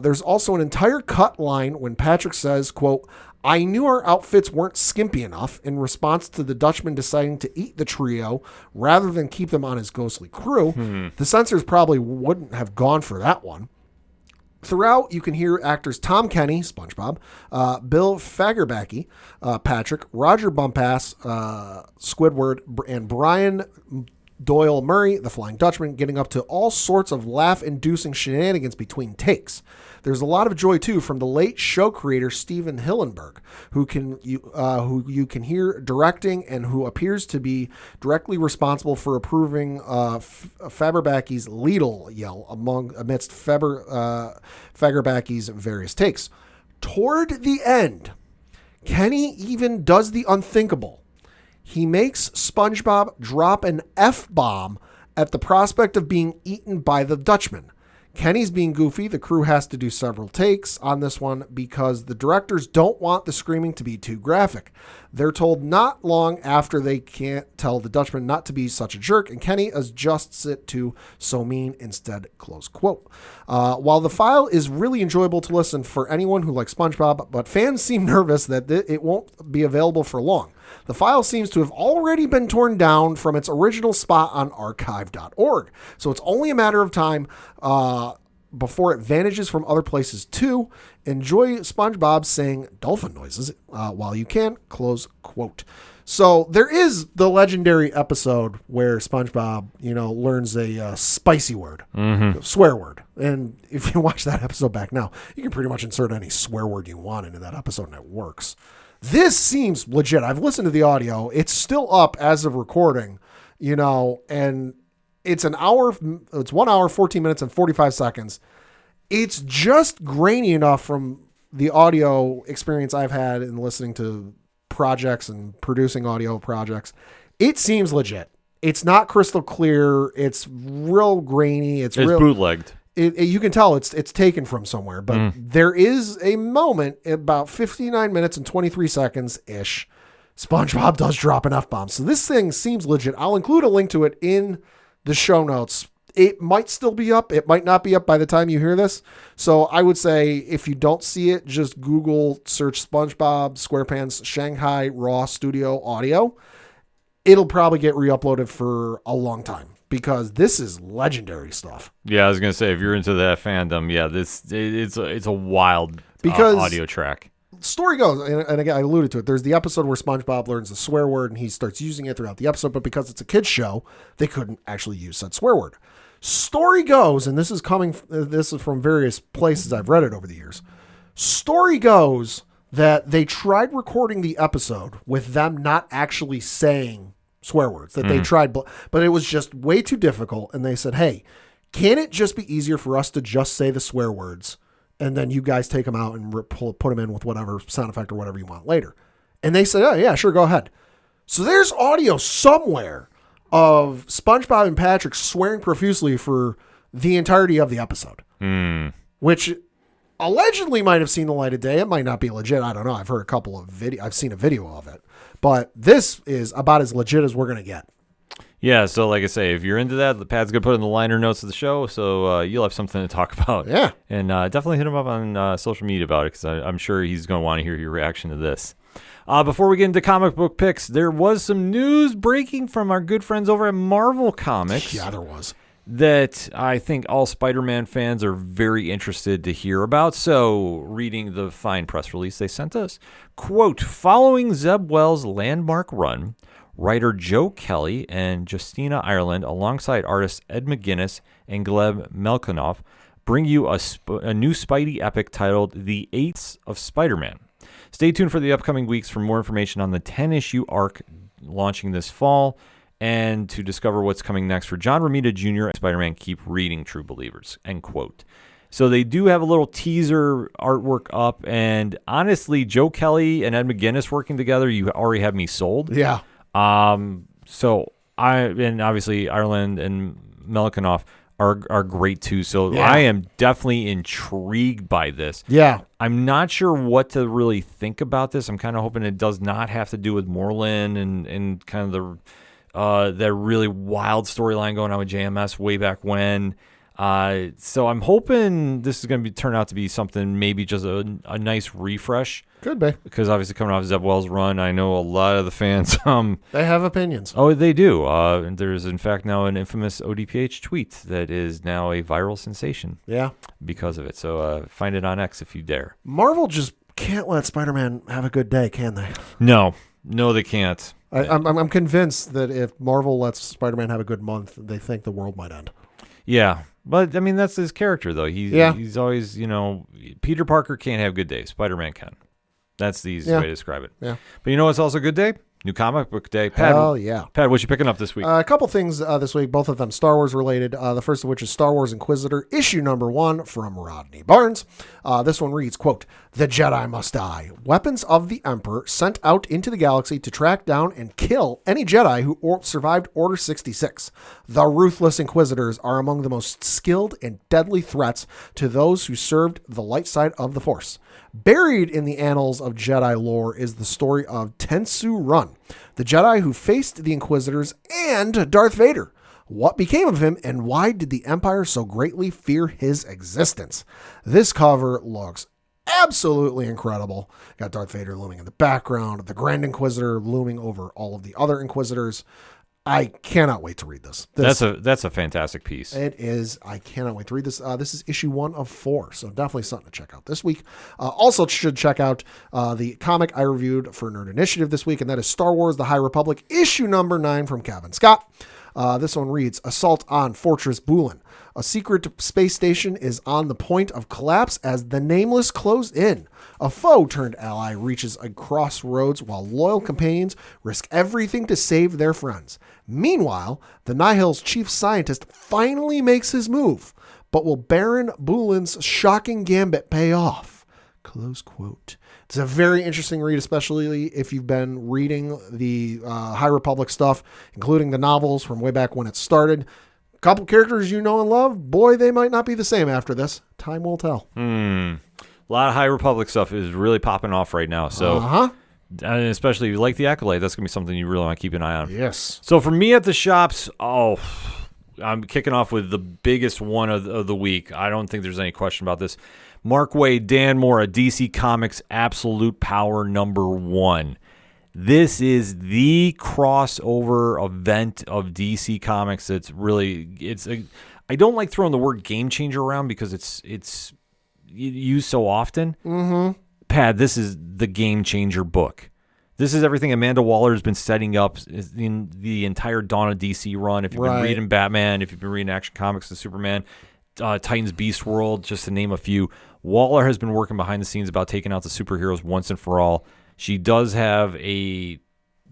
There's also an entire cut line when Patrick says, quote, I knew our outfits weren't skimpy enough, in response to the Dutchman deciding to eat the trio rather than keep them on his ghostly crew. The censors probably wouldn't have gone for that one. Throughout, you can hear actors Tom Kenny, SpongeBob, Bill Fagerbakke, Patrick, Roger Bumpass, Squidward, and Brian Doyle Murray, the Flying Dutchman, getting up to all sorts of laugh-inducing shenanigans between takes. There's a lot of joy, too, from the late show creator Steven Hillenburg, who you can hear directing and who appears to be directly responsible for approving Fagerbacke's Leedle yell amidst Fagerbacke's various takes. Toward the end, Kenny even does the unthinkable. He makes SpongeBob drop an F-bomb at the prospect of being eaten by the Dutchman. Kenny's being goofy. The crew has to do several takes on this one because the directors don't want the screaming to be too graphic. They're told not long after they can't tell the Dutchman not to be such a jerk, and Kenny adjusts it to so mean instead, close quote. While the file is really enjoyable to listen for anyone who likes SpongeBob, but fans seem nervous that it won't be available for long. The file seems to have already been torn down from its original spot on archive.org, so it's only a matter of time before it vanishes from other places too. Enjoy SpongeBob saying dolphin noises while you can, close quote. So there is the legendary episode where SpongeBob, learns a spicy word, swear word. And if you watch that episode back now, you can pretty much insert any swear word you want into that episode and it works. This seems legit. I've listened to the audio. It's still up as of recording. and it's 1 hour, 14 minutes and 45 seconds. It's just grainy enough from the audio experience I've had in listening to projects and producing audio projects. It seems legit. It's not crystal clear. It's real grainy. It's real bootlegged. You can tell it's taken from somewhere, but there is a moment about 59 minutes and 23 seconds ish. SpongeBob does drop an F-bomb. So this thing seems legit. I'll include a link to it in the show notes. It might still be up. It might not be up by the time you hear this. So I would say if you don't see it, just Google search SpongeBob SquarePants Shanghai Raw Studio Audio. It'll probably get re-uploaded for a long time because this is legendary stuff. Yeah, I was gonna say if you're into that fandom, yeah, it's a wild audio track. Story goes, and again, I alluded to it. There's the episode where SpongeBob learns the swear word and he starts using it throughout the episode, but because it's a kid's show, they couldn't actually use that swear word. Story goes, and this is from various places I've read it over the years. Story goes that they tried recording the episode with them not actually saying swear words, that they tried, but it was just way too difficult. And they said, hey, can it just be easier for us to just say the swear words and then you guys take them out and put them in with whatever sound effect or whatever you want later? And they said, oh, yeah, sure, go ahead. So there's audio somewhere of SpongeBob and Patrick swearing profusely for the entirety of the episode, which allegedly might have seen the light of day. It might not be legit. I don't know. I've heard a couple of I've seen a video of it, but this is about as legit as we're going to get. Yeah, so like I say, if you're into that, the Pat's going to put it in the liner notes of the show, so you'll have something to talk about. Yeah. And definitely hit him up on social media about it, because I'm sure he's going to want to hear your reaction to this. Before we get into comic book picks, there was some news breaking from our good friends over at Marvel Comics. Yeah, there was. That I think all Spider-Man fans are very interested to hear about. So, reading the fine press release they sent us, quote, following Zeb Wells' landmark run, writer Joe Kelly and Justina Ireland, alongside artists Ed McGuinness and Gleb Melkonoff, bring you a new Spidey epic titled The Eights of Spider-Man. Stay tuned for the upcoming weeks for more information on the 10-issue arc launching this fall, and to discover what's coming next for John Romita Jr. and Spider-Man. Keep reading, true believers, end quote. So they do have a little teaser artwork up, and honestly, Joe Kelly and Ed McGuinness working together, you already have me sold. Yeah. So and obviously Ireland and Melikonoff are great too. So yeah. I am definitely intrigued by this. Yeah. I'm not sure what to really think about this. I'm kind of hoping it does not have to do with Moreland and kind of that really wild storyline going on with JMS way back when. So I'm hoping this is going to turn out to be something, maybe just a nice refresh. Could be. Because obviously coming off Zeb Wells' run, I know a lot of the fans. They have opinions. Oh, they do. And there's, in fact, now an infamous ODPH tweet that is now a viral sensation. Yeah. Because of it. So find it on X if you dare. Marvel just can't let Spider-Man have a good day, can they? No, they can't. I'm convinced that if Marvel lets Spider-Man have a good month, they think the world might end. Yeah. But, I mean, that's his character, though. He's always, Peter Parker can't have good days. Spider-Man can. That's the easiest way to describe it. Yeah. But you know what's also a good day? New comic book day. Pat, hell yeah. Pat, what you picking up this week? A couple things this week, both of them Star Wars related. The first of which is Star Wars Inquisitor, issue number 1 from Rodney Barnes. This one reads, quote, "The Jedi must die. Weapons of the Emperor sent out into the galaxy to track down and kill any Jedi who survived Order 66. The ruthless Inquisitors are among the most skilled and deadly threats to those who served the light side of the Force. Buried in the annals of Jedi lore is the story of Tensu Run, the Jedi who faced the Inquisitors and Darth Vader. What became of him, and why did the Empire so greatly fear his existence?" This cover looks absolutely incredible. Got Darth Vader looming in the background, the Grand Inquisitor looming over all of the other Inquisitors. I cannot wait to read this. That's a fantastic piece. It is. I cannot wait to read this. This is issue 1 of 4, so definitely something to check out this week. Also should check out the comic I reviewed for Nerd Initiative this week, and that is Star Wars The High Republic, issue number 9 from Kevin Scott. This one reads, Assault on Fortress Bulin. A secret space station is on the point of collapse as the Nameless close in. A foe-turned-ally reaches a crossroads while loyal companions risk everything to save their friends. Meanwhile, the Nihil's chief scientist finally makes his move. But will Baron Bulin's shocking gambit pay off? Close quote. It's a very interesting read, especially if you've been reading the High Republic stuff, including the novels from way back when it started. A couple characters you know and love, boy, they might not be the same after this. Time will tell. A lot of High Republic stuff is really popping off right now. So, and especially if you like the Acolyte, that's going to be something you really want to keep an eye on. Yes. So for me at the shops, I'm kicking off with the biggest one of the week. I don't think there's any question about this. Mark Waid, Dan Mora, DC Comics Absolute Power #1. This is the crossover event of DC Comics. I don't like throwing the word game changer around because it's used so often. Mm-hmm. Pad, this is the game changer book. This is everything Amanda Waller has been setting up in the entire Dawn of DC run. If you've been reading Batman, if you've been reading Action Comics and Superman, Titans Beast World, just to name a few, Waller has been working behind the scenes about taking out the superheroes once and for all. She does have a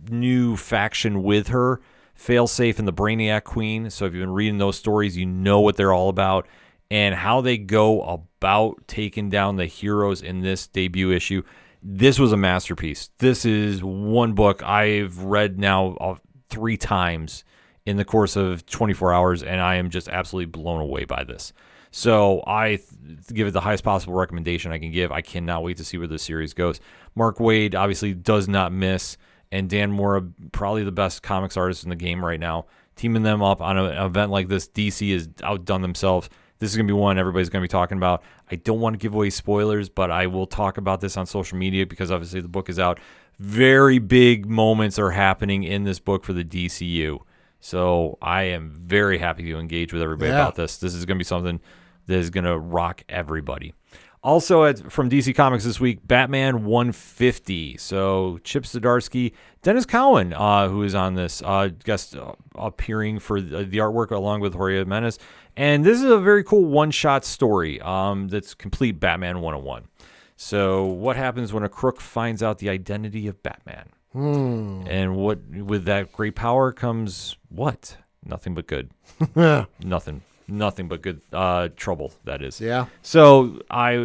new faction with her, Failsafe and the Brainiac Queen. So if you've been reading those stories, you know what they're all about and how they go about taking down the heroes in this debut issue. This was a masterpiece. This is one book I've read now 3 times in the course of 24 hours, and I am just absolutely blown away by this. So I give it the highest possible recommendation I can give. I cannot wait to see where this series goes. Mark Waid obviously does not miss, and Dan Mora, probably the best comics artist in the game right now. Teaming them up on an event like this, DC has outdone themselves. This is going to be one everybody's going to be talking about. I don't want to give away spoilers, but I will talk about this on social media because obviously the book is out. Very big moments are happening in this book for the DCU. So I am very happy to engage with everybody about this. This is going to be something that is going to rock everybody. Also from DC Comics this week, Batman 150. So Chip Zdarsky, Dennis Cowan, who is on this, guest appearing for the artwork along with Jorge Jimenez. And this is a very cool one-shot story that's complete Batman 101. So what happens when a crook finds out the identity of Batman? And what with that great power comes what? Nothing but good. Nothing but good trouble, that is. Yeah. So I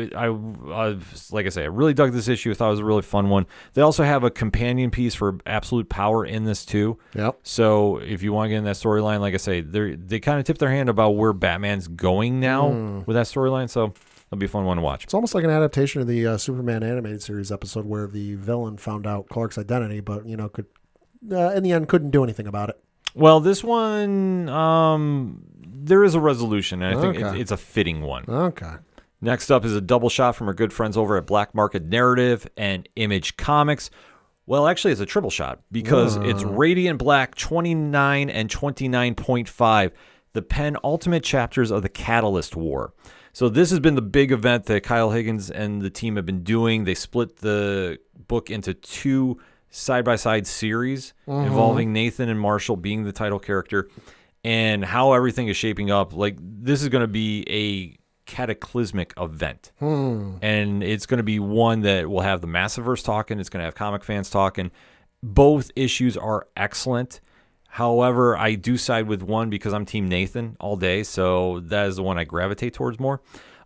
like I say, I really dug this issue. I thought it was a really fun one. They also have a companion piece for Absolute Power in this too. Yep. So if you want to get in that storyline, like I say, they kind of tip their hand about where Batman's going now with that storyline. So it'll be a fun one to watch. It's almost like an adaptation of the Superman animated series episode where the villain found out Clark's identity, but could in the end couldn't do anything about it. Well, this one, there is a resolution, and I think it's a fitting one. Okay. Next up is a double shot from our good friends over at Black Market Narrative and Image Comics. Well, actually, it's a triple shot because it's Radiant Black 29 and 29.5, the penultimate chapters of the Catalyst War. So this has been the big event that Kyle Higgins and the team have been doing. They split the book into 2 side-by-side series involving Nathan and Marshall being the title character and how everything is shaping up. Like, this is going to be a cataclysmic event. And it's going to be one that will have the Massiverse talking. It's going to have comic fans talking. Both issues are excellent. However, I do side with one because I'm Team Nathan all day, so that is the one I gravitate towards more.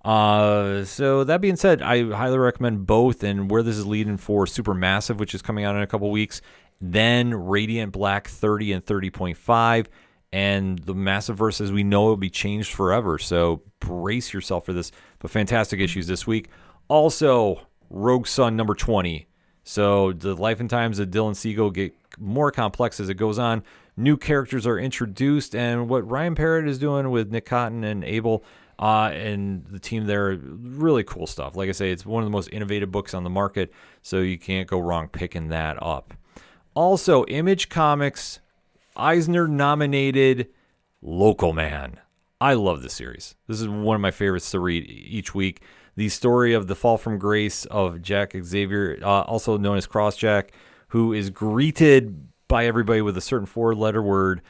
So that being said, I highly recommend both, and where this is leading for Supermassive, which is coming out in a couple weeks, then Radiant Black 30 and 30.5, and the Massiverse, as we know, will be changed forever, so brace yourself for this. But fantastic issues this week. Also, Rogue Sun number 20. So the life and times of Dylan Siegel get more complex as it goes on. New characters are introduced, and what Ryan Parrott is doing with Nick Cotton and Abel and the team there, really cool stuff. Like I say, it's one of the most innovative books on the market, so you can't go wrong picking that up. Also, Image Comics, Eisner-nominated Local Man. I love this series. This is one of my favorites to read each week. The story of the fall from grace of Jack Xavier, also known as Crossjack, who is greeted by everybody with a certain 4-letter word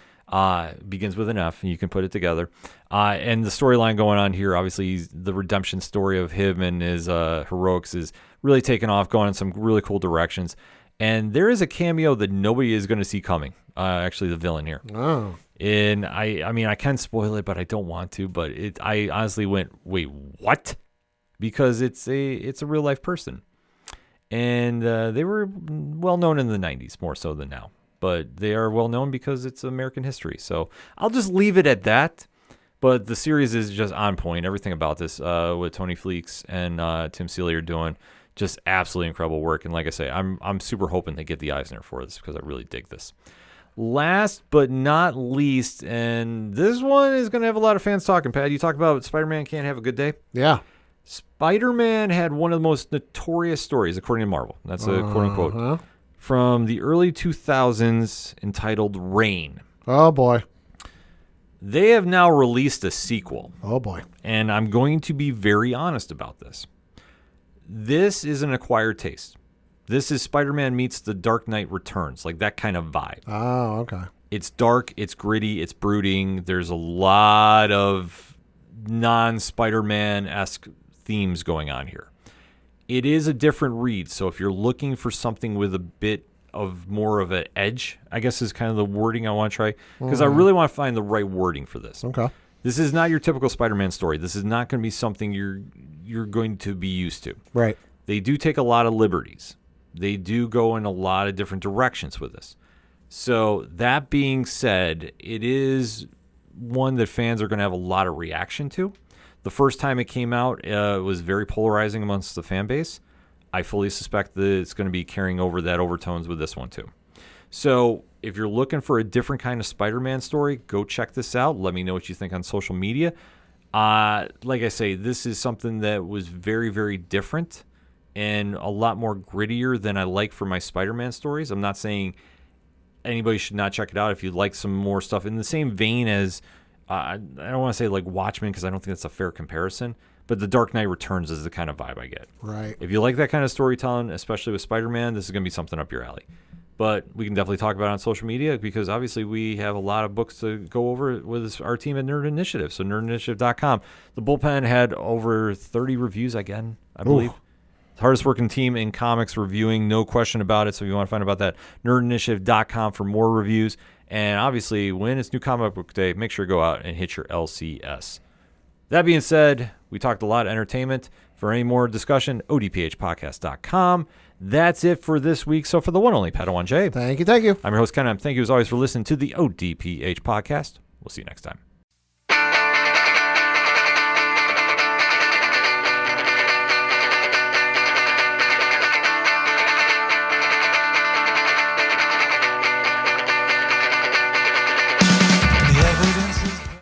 Begins with an F, and you can put it together. And the storyline going on here, obviously, the redemption story of him and his heroics is really taking off, going in some really cool directions. And there is a cameo that nobody is going to see coming. Actually, the villain here. Oh. And I mean, I can spoil it, but I don't want to. But I honestly went, wait, what? Because it's a real life person, and they were well known in the '90s more so than now. But they are well known because it's American history. So I'll just leave it at that. But the series is just on point. Everything about this, what Tony Fleeks and Tim Seeley are doing, just absolutely incredible work. And like I say, I'm super hoping they get the Eisner for this because I really dig this. Last but not least, and this one is going to have a lot of fans talking. Pat, you talk about Spider-Man can't have a good day. Yeah. Spider-Man had one of the most notorious stories, according to Marvel. That's a quote-unquote. From the early 2000s, entitled Reign. Oh, boy. They have now released a sequel. Oh, boy. And I'm going to be very honest about this. This is an acquired taste. This is Spider-Man meets The Dark Knight Returns, like that kind of vibe. Oh, okay. It's dark, it's gritty, it's brooding. There's a lot of non-Spider-Man-esque themes going on here. It is a different read, so if you're looking for something with a bit of more of an edge, I guess is kind of the wording I want to try, because I really want to find the right wording for this. Okay. This is not your typical Spider-Man story. This is not going to be something you're going to be used to. Right. They do take a lot of liberties. They do go in a lot of different directions with this. So that being said, it is one that fans are going to have a lot of reaction to. The first time it came out, it was very polarizing amongst the fan base. I fully suspect that it's going to be carrying over that overtones with this one too. So if you're looking for a different kind of Spider-Man story, go check this out. Let me know what you think on social media. Like I say, this is something that was very, very different and a lot more grittier than I like for my Spider-Man stories. I'm not saying anybody should not check it out if you'd like some more stuff in the same vein as, I don't want to say like Watchmen because I don't think that's a fair comparison, but The Dark Knight Returns is the kind of vibe I get. Right. If you like that kind of storytelling, especially with Spider-Man, this is going to be something up your alley. But we can definitely talk about it on social media because obviously we have a lot of books to go over with our team at Nerd Initiative. So nerdinitiative.com. The Bullpen had over 30 reviews again, I believe. Ooh. Hardest working team in comics reviewing, no question about it. So if you want to find out about that, nerdinitiative.com for more reviews. And obviously, when it's New Comic Book Day, make sure to go out and hit your LCS. That being said, we talked a lot of entertainment. For any more discussion, odphpodcast.com. That's it for this week. So for the one only Padawan J. Thank you. I'm your host, Ken. Thank you as always for listening to the ODPH podcast. We'll see you next time.